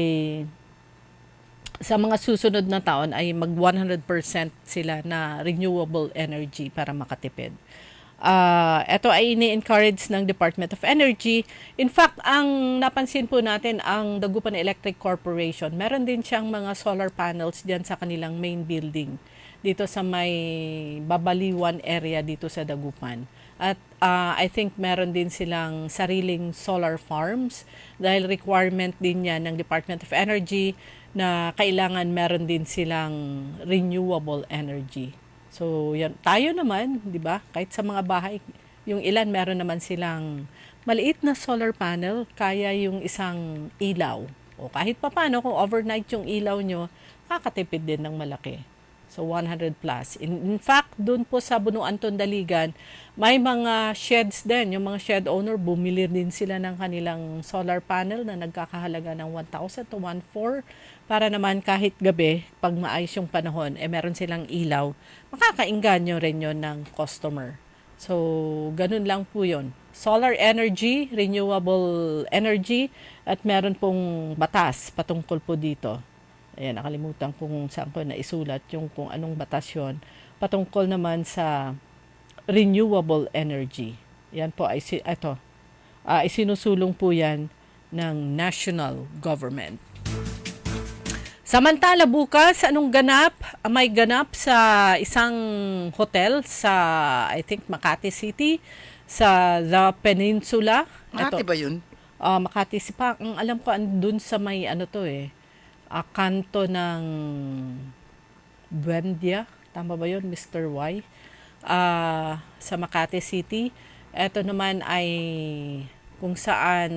sa mga susunod na taon ay mag 100% sila na renewable energy para makatipid. Ito ay ini-encourage ng Department of Energy. In fact, ang napansin po natin, ang Dagupan Electric Corporation, meron din siyang mga solar panels diyan sa kanilang main building dito sa may Babaliwan area dito sa Dagupan. At I think meron din silang sariling solar farms dahil requirement din yan ng Department of Energy na kailangan meron din silang renewable energy. So, yan, tayo naman, di ba? Kahit sa mga bahay, yung ilan meron naman silang maliit na solar panel, kaya yung isang ilaw. O kahit pa paano, kung overnight yung ilaw nyo, kakatipid din ng malaki. So, 100 plus. In fact, dun po sa Bunuan Tondaligan, may mga sheds din. Yung mga shed owner, bumili din sila ng kanilang solar panel na nagkakahalaga ng 1,000 to 1,400 para naman kahit gabi, pag maayos yung panahon, meron silang ilaw. Makakainganyo rin yun ng customer. So, ganun lang po yun. Solar energy, renewable energy, at meron pong batas patungkol po dito. Ayan, nakalimutan kung saan ko naisulat yung kung anong batas yun. Patungkol naman sa renewable energy. Yan po ay isinusulong po yan ng national government. Samantala bukas, anong ganap? May ganap sa isang hotel sa, I think, Makati City, sa The Peninsula. Makati ba yun? Makati. Ang alam ko, andun sa may, kanto ng Buendia. Tama ba yun, Mr. Y? Sa Makati City. Ito naman ay kung saan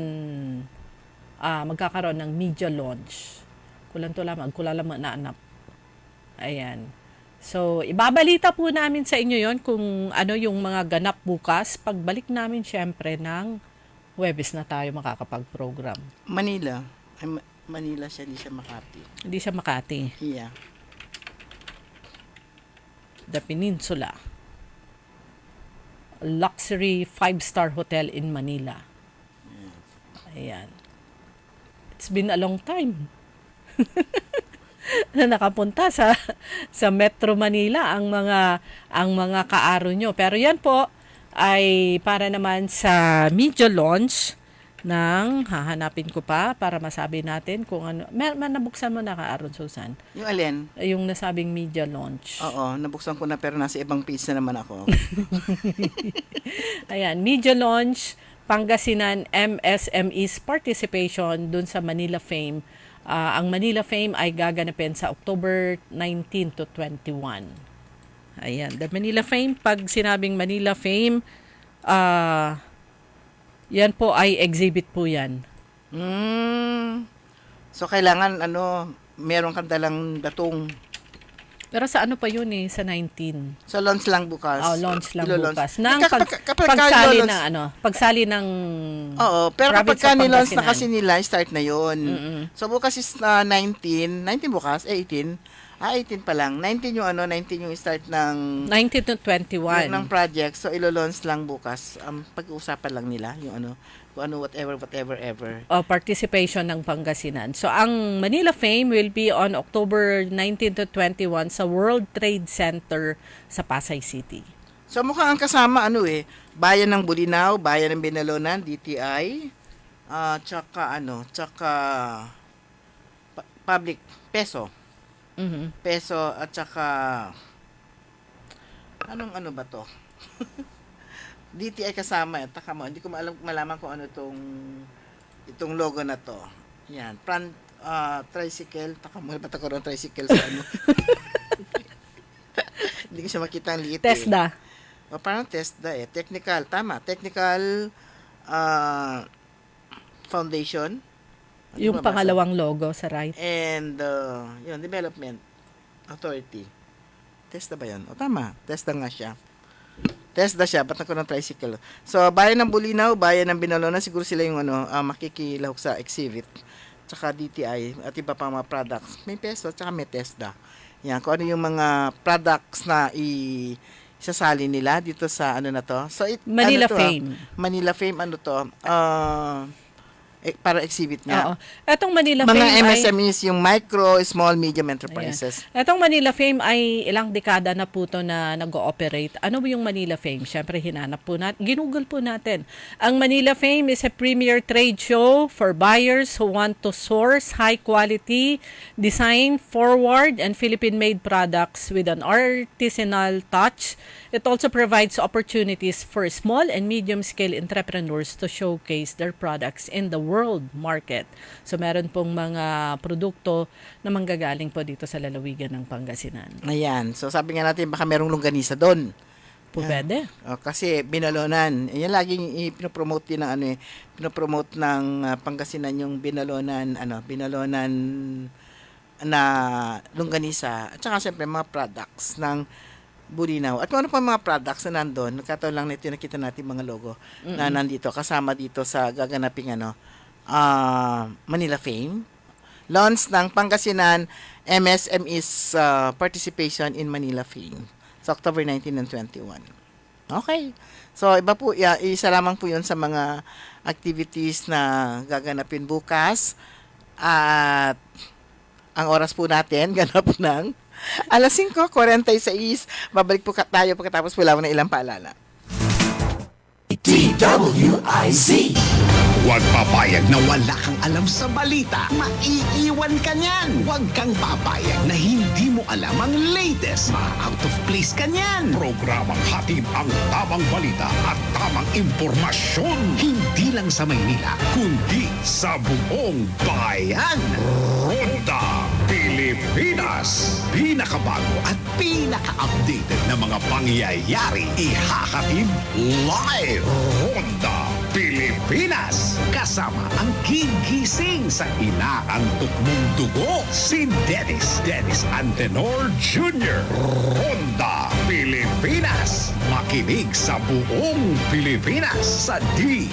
magkakaroon ng media launch. Kulala naanap. Ayan. So, ibabalita po namin sa inyo yon kung ano yung mga ganap bukas. Pagbalik namin syempre ng Huwebes na tayo makakapag-program. Manila. Manila siya, hindi siya Makati. Hindi siya Makati. Yeah. The Peninsula. Luxury 5-star hotel in Manila. Ayan. It's been a long time na nakapunta sa Metro Manila ang mga kaaro nyo. Pero yan po ay para naman sa media launch ng hahanapin ko pa para masabi natin kung ano. Nabuksan mo na kaaro, Susan? Yung alin? Yung nasabing media launch. Oo, nabuksan ko na pero nasa ibang page na naman ako. Ayan, media launch, Pangasinan MSME's participation dun sa Manila Fame. Ang Manila Fame ay gaganapin sa October 19 to 21. Ayan, the Manila Fame, pag sinabing Manila Fame, yan po ay exhibit po yan. So, kailangan, meron kang dalang datong. Pero sa ano pa yun sa 19? So, launch lang bukas. Launch lang Ilo-launch. bukas. Nang Kapag pagsali launch- ng pagsali ng Oo, pero kapag province of ni-launch na Pangasinan. kasi nila, start na yun. So, bukas is 19 bukas, 18. 18 pa lang. 19 yung start ng 19 to 21. ng project. So, ilo-launch lang bukas. Pag-uusapan lang nila yung kung ano, whatever, ever. Participation ng Pangasinan. So, ang Manila Fame will be on October 19 to 21 sa World Trade Center sa Pasay City. So, mukhang ang kasama, Bayan ng Bulinaw, Bayan ng Binalonan, DTI, tsaka public, peso. Peso, at tsaka, anong ba to? DTI kasama, taka mo, hindi ko malaman kung ano itong logo na to. Yan, tricycle, taka mo, ba't ako ng tricycle sa Hindi ko siya makita ang liit. TESDA. Parang TESDA Technical, tama. Technical Foundation. Yung pangalawang logo sa right. And, Development Authority. TESDA ba yun? O, tama. TESDA nga siya. TESDA siya, ba't ako ng tricycle? So, Bayan ng Bulinaw, Bayan ng Binalonan, siguro sila yung makikilahok sa exhibit. Tsaka DTI, at iba pang mga products. May peso, tsaka may TESDA. Yan, kung ano yung mga products na isasali nila dito sa na to. So, Manila Fame. Manila Fame, para exhibit Oo. niya. Etong Manila Mga Fame ay... MSMEs, yung micro, small, medium enterprises. Ayan. Etong Manila Fame ay ilang dekada na po to na nag-ooperate. Ano ba yung Manila Fame? Siyempre, hinanap po natin. Ginugol po natin. Ang Manila Fame is a premier trade show for buyers who want to source high-quality, design-forward, and Philippine-made products with an artisanal touch. It also provides opportunities for small and medium-scale entrepreneurs to showcase their products in the world market. So, meron pong mga produkto na manggagaling po dito sa lalawigan ng Pangasinan. Ayan. So sabi nga natin, baka merong longganisa doon. Pwede. Kasi binalonan. Yan laging pinopromote din ng pinopromote ng Pangasinan yung binalonan na longganisa. At saka siyempre mga products ng Bulinaw. At kung ano pa mga products na nandun, nagkataon lang nito nakita natin mga logo na nandito, kasama dito sa gaganaping Manila Fame. Launch ng Pangasinan MSME's participation in Manila Fame sa October 19 and 21. Okay. So, iba po, isa lamang po yun sa mga activities na gaganapin bukas. At ang oras po natin, ganap ng alas 5:46. Babalik po tayo pagkatapos wala mo na ilang paalala. DWIZ. Huwag papayag na wala kang alam sa balita. Maiiwan ka niyan. Huwag kang papayag na hindi mo alam ang latest. Ma-out of place ka niyan. Programang hatid ang tamang balita at tamang impormasyon. Hindi lang sa Maynila, kundi sa buong bayan. Ronda Pilipinas. Pinakabago at pinaka-updated na mga pangyayari. Ihahatid live. Ronda Pilipinas. Kasama ang gigising sa inaantok mong dugo, si Dennis Antenor Jr. Ronda Pilipinas. Makinig sa buong Pilipinas sa DWIZ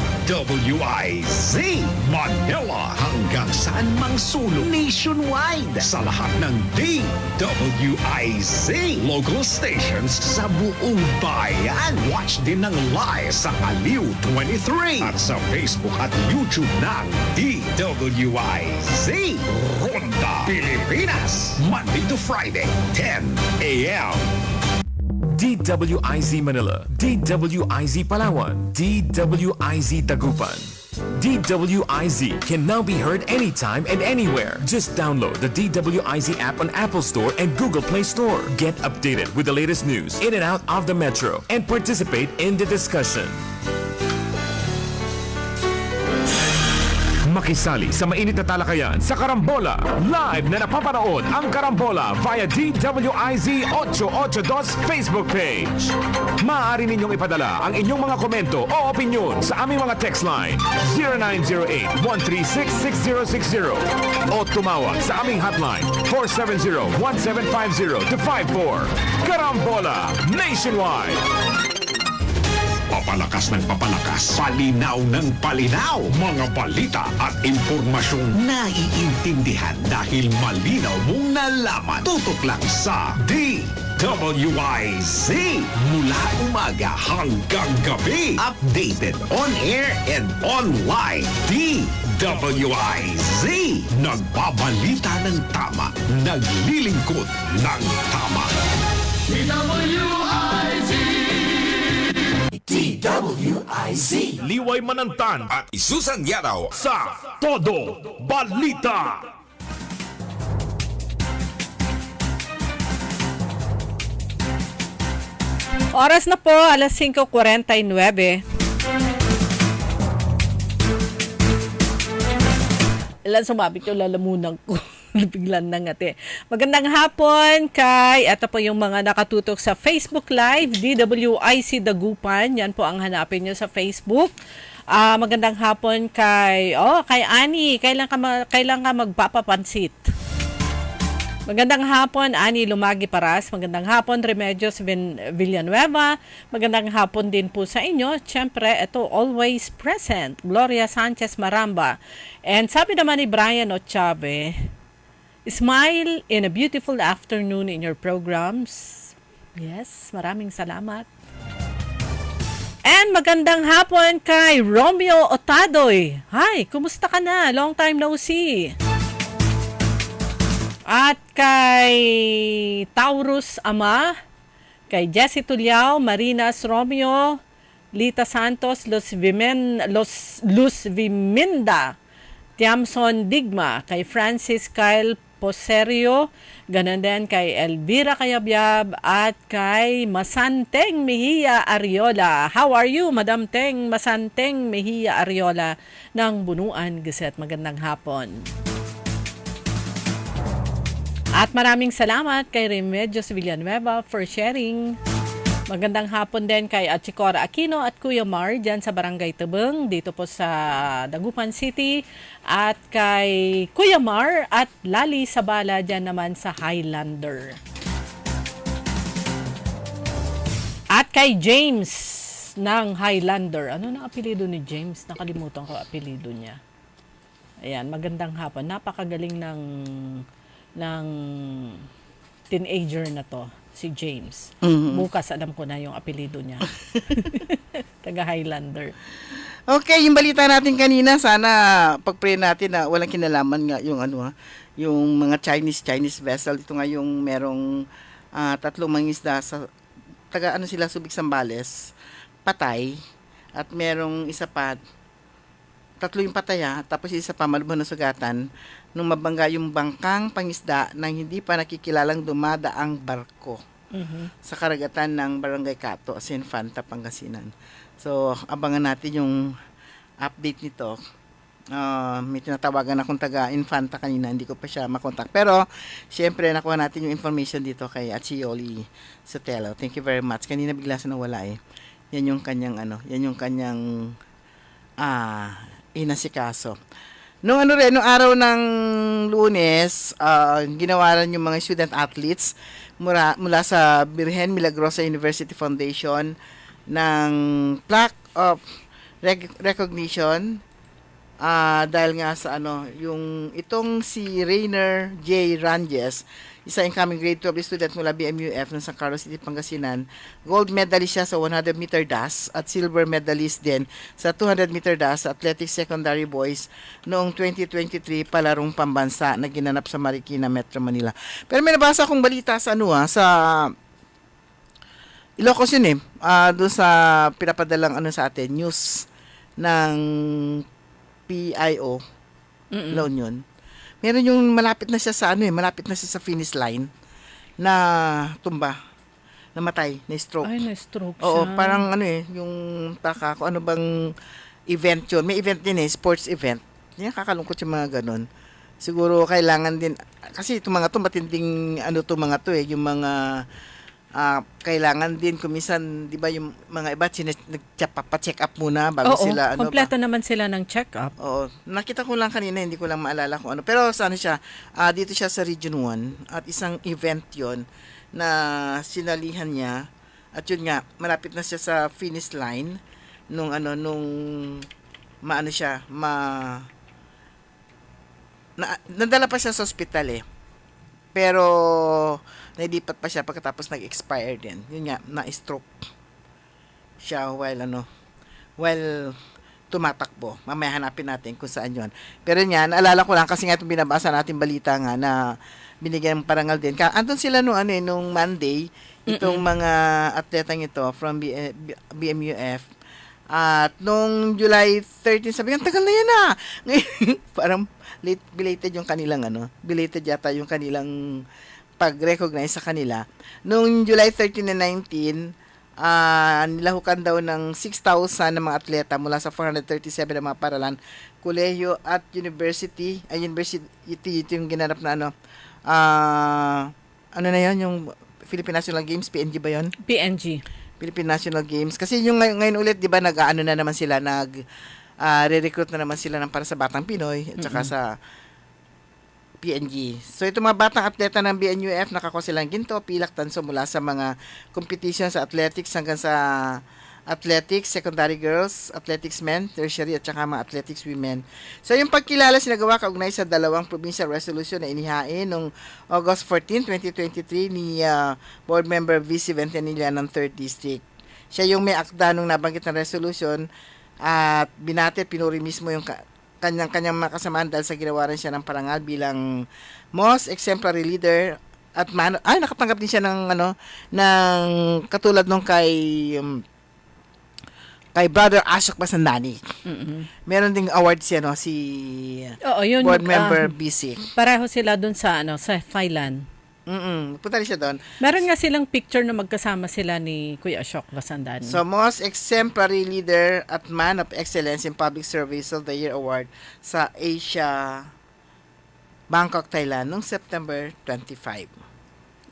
Manila hanggang saan mang sulong nationwide sa lahat ng DWIZ local stations sa buong bayan. Watch din ng live sa Aliw 23 at sa Facebook at YouTube ng DWIZ Ronda Pilipinas, Monday to Friday, 10 a.m. DWIZ Manila, DWIZ Palawan, DWIZ Dagupan. DWIZ can now be heard anytime and anywhere. Just download the DWIZ app on Apple Store and Google Play Store. Get updated with the latest news in and out of the metro and participate in the discussion. Makisali sa mainit na talakayan sa Karambola. Live na napapanood ang Karambola via DWIZ 882 Facebook page. Maaari ninyong ipadala ang inyong mga komento o opinyon sa aming mga text line 0908-136-6060 o tumawag sa aming hotline 470-1750-54. Karambola Nationwide. Papalakas ng papalakas, palinaw ng palinaw, mga balita at impormasyong naiintindihan dahil malinaw mong nalaman. Tutok lang sa DWIZ mula umaga hanggang gabi. Updated on air and online. DWIZ nagbabalita ng tama, naglilingkod ng tama. DWIZ Liway Manantan at Isusan Yaraw sa Todo Balita. Oras na po, alas 5:49. Ilan sumabit yung lalamunan ko. Biglan na ngati. Magandang hapon kay, ito po yung mga nakatutok sa Facebook Live, DWIZ Dagupan. Yan po ang hanapin nyo sa Facebook. Magandang hapon kay Ani. Kailan ka magpapapansit? Magandang hapon, Ani Lumagi Paras. Magandang hapon, Remedios Villanueva. Magandang hapon din po sa inyo. Siyempre, ito always present. Gloria Sanchez Maramba. And sabi naman ni Brian Ochabe, smile in a beautiful afternoon in your programs. Yes, maraming salamat. And magandang hapon kay Romeo Otadoy. Hi, kumusta ka na? Long time no see. At kay Taurus Ama, kay Jessie Tuliao, Marinas Romeo, Lita Santos, Luz Viminda, Tiamson Digma, kay Francis Kyle Poserio, ganun din kay Elvira Kayabyab at kay Masanteng Mejia Ariola. How are you, Madam Teng Masanteng Mejia Ariola ng Bunuan Gazette? Magandang hapon. At maraming salamat kay Remedios Villanueva for sharing. Magandang hapon din kay Achicora Aquino at Kuya Mar dyan sa Barangay Tabeng dito po sa Dagupan City. At kay Kuya Mar at Lali Sabala dyan naman sa Highlander. At kay James ng Highlander. Ano na apelido ni James? Nakalimutan ko apelido niya. Ayan, magandang hapon. Napakagaling ng teenager na to. Si James. Bukas alam ko na yung apelido niya. Taga Highlander. Okay, yung balita natin kanina, sana pag-pray natin na walang kinalaman nga yung yung mga Chinese vessel. Ito nga yung merong 3 mangisda sa sila Subic Zambales, patay, at merong isa pa 3 yung pataya, tapos isa pa malubhan na sugatan nung mabangga yung bangkang pangisda nang hindi pa nakikilalang dumadaang barko sa karagatan ng Barangay Cato, Infanta, Pangasinan. So, abangan natin yung update nito. May tinatawagan akong taga Infanta kanina, hindi ko pa siya makontak. Pero, syempre, nakuha natin yung information dito kay Achioli Sotelo. Thank you very much. Kanina bigla siya nawala eh. Yan yung kanyang inasikaso. Nung araw ng Lunes, ginawaran yung mga student athletes mula sa Birhen Milagrosa University Foundation ng plaque of recognition dahil nga sa yung itong si Rainer J. Ranges, isa incoming grade 12 student mula BMUF ng San Carlos City, Pangasinan. Gold medalist siya sa 100 meter dash at silver medalist din sa 200 meter dash sa Athletics Secondary Boys noong 2023 palarong pambansa na ginanap sa Marikina, Metro Manila. Pero may nabasa akong balita sa sa Ilocos yun doon sa pinapadalang sa atin, news ng PIO, La Union. Meron yung malapit na siya sa finish line na tumba, namatay, na stroke. Ay, na stroke Oo, siya. parang yung taka ko, ano bang event yun. May event din sports event. Yan, kakalungkot yung mga ganun. Siguro kailangan din, kasi itong mga to, matinding mga to yung mga kailangan din kumisan, di ba yung mga iba nagpa-check up muna bago sila kompleto naman sila ng check up. Oo, nakita ko lang kanina, hindi ko lang maalala kung ano. Pero saan siya? Dito siya sa Region 1 at isang event 'yon na sinalihan niya. At yun nga, malapit na siya sa finish line nung nadala pa siya sa ospital Pero nailipat pa siya pagkatapos nag-expire din. Yun nga, na-stroke siya while tumatakbo. Mamaya hanapin natin kung saan yun. Pero yan, naalala ko lang kasi nga itong binabasa natin balita nga na binigyan ng parangal din. Andun sila nung Monday, itong mga atletang ito from BMUF. At nung July 13, sabi nga, tagal na yan Ngayon, parang belated yung kanilang belated yata yung kanilang pag-recognize sa kanila. Noong July 13 and 19, nilahukan daw ng 6,000 ng mga atleta mula sa 437 na mga paralan, kolehiyo at university. University ito yung ginanap na yung Philippine National Games, PNG ba yun? PNG. Philippine National Games. Kasi yung ngayon ulit, di ba, na naman sila, re-recruit na naman sila para sa Batang Pinoy at saka sa PNG. So, itong mga batang atleta ng BNUF, nakakuha silang ginto, pilak, tanso mula sa mga competition sa athletics hanggang sa athletics, secondary girls, athletics men, tertiary at saka mga athletics women. So, yung pagkilala sinagawa kaugnay sa 2 provincial resolution na inihain noong August 14, 2023 ni board member VC Ventanilla ng 3rd District. Siya yung may akda nung nabanggit na resolution at binati, pinuri mismo yung kanyang mga kasamaan dahil sa ginawa rin siya ng parangal bilang most exemplary leader at nakatanggap din siya ng ng katulad nung kay Brother Ashok Basandani. Meron ding award siya si yun, board member BC. Pareho sila dun sa sa Thailand. Punta rin siya doon. Meron nga silang picture na magkasama sila ni Kuya Ashok Basandani. So, most exemplary leader at man of excellence in public service of the year award sa Asia, Bangkok, Thailand, noong September 25.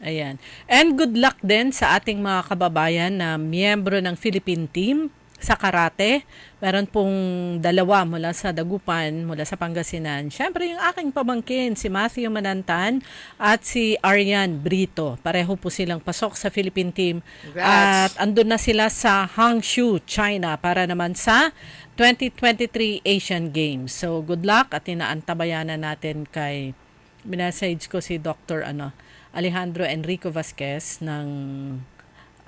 Ayan. And good luck din sa ating mga kababayan na miyembro ng Philippine team sa karate. Meron pong 2 mula sa Dagupan, mula sa Pangasinan. Siyempre, yung aking pamangkin, si Matthew Manantan at si Arian Brito. Pareho po silang pasok sa Philippine team. Congrats. At andun na sila sa Hangzhou, China, para naman sa 2023 Asian Games. So, good luck at inaantabayanan natin kay minessage ko si Dr. Alejandro Enrico Vasquez ng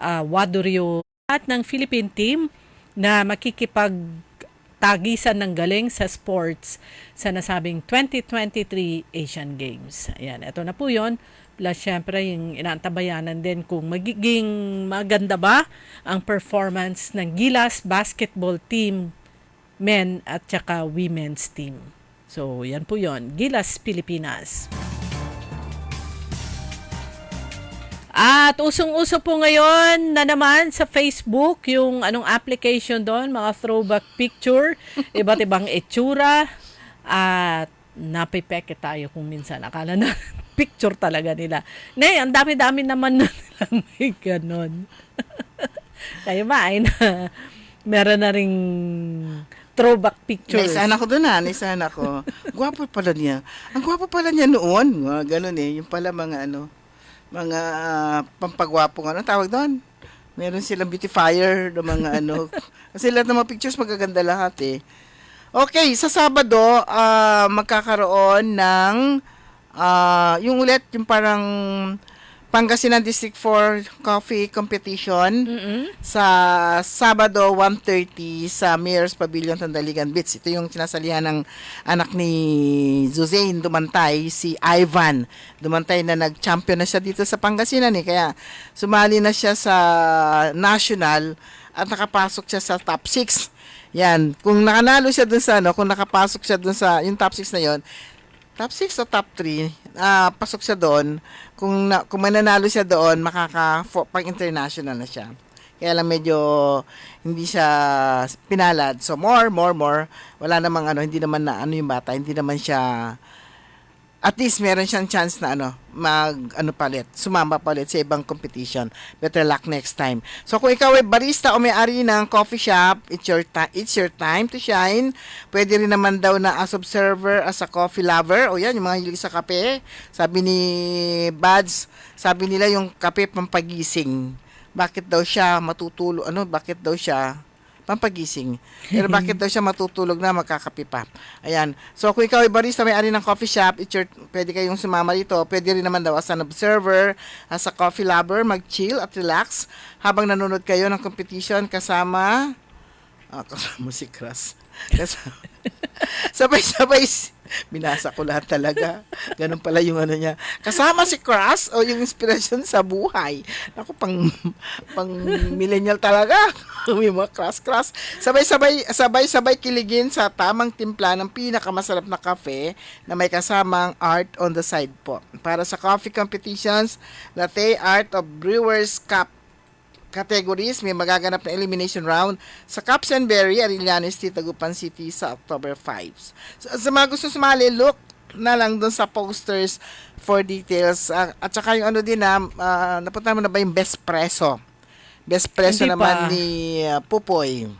Waduryo at ng Philippine team na makikipagtagisan ng galing sa sports sa nasabing 2023 Asian Games. Ayan, ito na po yun. Plus, syempre, yung inaantabayanan din kung magiging maganda ba ang performance ng Gilas basketball team, men at saka women's team. So, yan po yun. Gilas Pilipinas. At usong-uso po ngayon na naman sa Facebook yung application doon, mga throwback picture, iba't ibang itsura, at napipeke tayo kung minsan. Akala na picture talaga nila. Nay, ang dami-dami naman na nilang may ganon. Kaya ba ay na meron na ring throwback pictures. Naisahan ako doon naisahan ako. Gwapo pala niya. Ang gwapo pala niya noon. Ganon yung pala mga mga pampagwapong tawag doon. Meron silang beautifier ng mga Kasi lahat ng mga pictures magaganda lahat Okay, sa Sabado, magkakaroon ng yung ulit, yung parang Pangasinan District 4 Coffee Competition sa Sabado 1:30 sa Mayor's Pavilion, Tandaligan Beach. Ito yung sinasalihan ng anak ni Zuzain Dumantay, si Ivan Dumantay, na nag-champion na siya dito sa Pangasinan kaya sumali na siya sa national at nakapasok siya sa top 6. Yan, kung nakanalo siya dun sa kung nakapasok siya dun sa yung top 6 na yon, top 6 o top 3, pasok siya doon. Kung mananalo siya doon, pang international na siya. Kaya lang medyo hindi siya pinalad. So more. Wala namang hindi naman na yung bata, hindi naman siya, at least meron siyang chance na sumama palit sa ibang competition. Better luck next time. So kung ikaw ay barista o may-ari ng coffee shop, it's your time to shine. Pwede rin naman daw na as observer, as a coffee lover. O yan, yung mga hilig sa kape. Sabi ni Bads, sabi nila yung kape pampagising. Bakit daw siya matutulog? Bakit daw siya pampagising? Pero bakit daw siya matutulog na magkakape pa? Ayan. So, kung ikaw ay barista, may-ari ng coffee shop, pwede kayong sumama dito. Pwede rin naman daw as an observer, as a coffee lover, mag-chill at relax habang nanonood kayo ng competition kasama si Crush. Sabay-sabay, binasa ko lahat talaga. Ganun pala yung niya. Kasama si Crush o yung inspiration sa buhay. Ako, pang millennial talaga. May mga Crush. Sabay-sabay kiligin sa tamang timpla ng pinakamasarap na kafe na may kasamang art on the side po. Para sa coffee competitions, latte art of Brewers Cup categories, may magaganap na elimination round sa Caps and Berry, Arillanes, Tagupan City sa October 5. So, sa mga gusto sumali, look na lang dun sa posters for details. At saka yung napunta mo na ba yung Best Presso? Best Presso Hindi naman pa. ni Pupoy.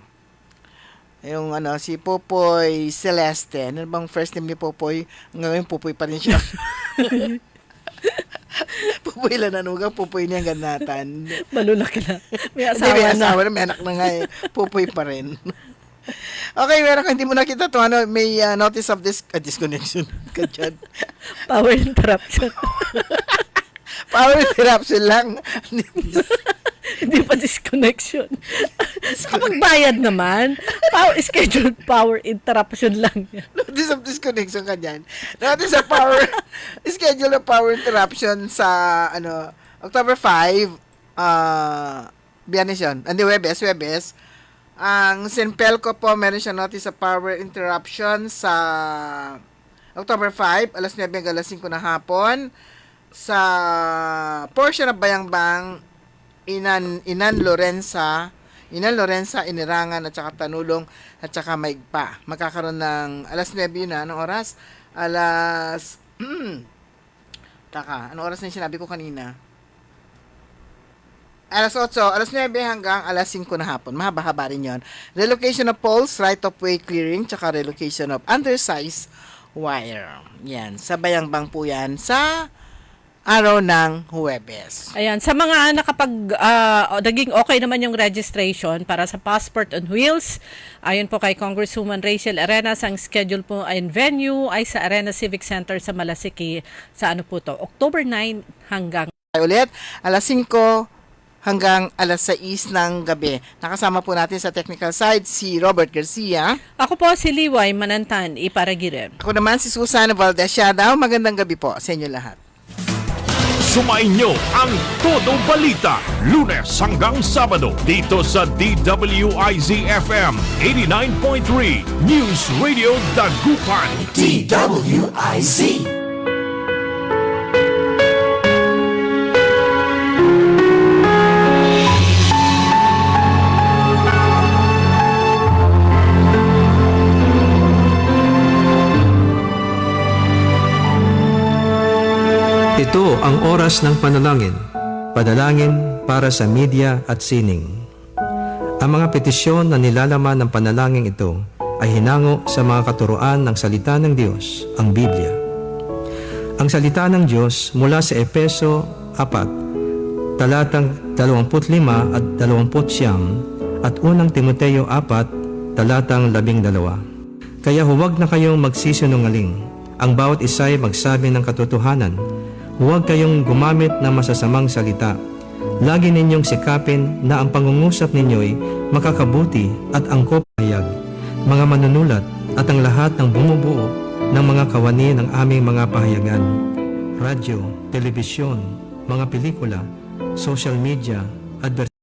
Yung si Pupoy Celeste. Ano bang first name ni Pupoy? Ngayon Pupoy pa rin siya. Pupoy lang nanugang, Pupoy niya ganatan. Malulaki na. May Hindi, asawa na. may anak na nga Pupoy pa rin. Okay, meron ka, hindi mo nakita ito. May notice of disconnection ka dyan. Power interruption. Power interruption lang. Hindi pa disconnection. Kapag bayad naman, scheduled power interruption lang yan. Notice of disconnection ka dyan. Notice of power, schedule of power interruption sa, October 5, Biyernes yun. Hindi, Webes. Ang Sinpelco po, meron siya notice of power interruption sa October 5, alas 9 hanggang alas 5 ng hapon. Sa portion ng Bayangbang, Inan Lorenza, Inirangan at saka Tanulong at saka Maigpa. Magkakaroon ng alas 9 yun na. Anong oras? Anong oras na yung sinabi ko kanina? Alas 8, alas 9 hanggang alas 5 na hapon. Mahaba-haba rin yun. Relocation of poles, right-of-way clearing, tsaka relocation of undersized wire. Yan. Sa Bayangbang po yan. Sa araw ng Huwebes. Ayan, sa mga naging okay naman yung registration para sa Passport on Wheels, ayon po kay Congresswoman Rachel Arenas, ang schedule po ay venue ay sa Arena Civic Center sa Malasiki sa October 9 hanggang ulit, alas 5 hanggang alas 6 ng gabi. Nakasama po natin sa technical side si Robert Garcia. Ako po si Liway Manantan, Iparagiren. Ako naman si Susana Valdez Siadao. Magandang gabi po sa inyo lahat. Sumainyo ang Todo Balita, Lunes hanggang Sabado, dito sa DWIZ-FM 89.3 News Radio Dagupan. DWIZ. Ito ang oras ng panalangin, padalangin para sa media at sining. Ang mga petisyon na nilalaman ng panalangin ito ay hinango sa mga katuruan ng salita ng Diyos, ang Biblia. Ang salita ng Diyos mula sa Efeso 4, talatang 25 at 29 at unang Timoteo 4, talatang 12. Kaya huwag na kayong magsisinungaling, ang bawat isa'y magsabi ng katotohanan. Huwag kayong gumamit ng masasamang salita. Lagi ninyong sikapin na ang pangungusap ninyo'y makakabuti at angkop pahayag, mga manunulat at ang lahat ng bumubuo ng mga kawani ng aming mga pahayagan. Radyo, telebisyon, mga pelikula, social media, advertising.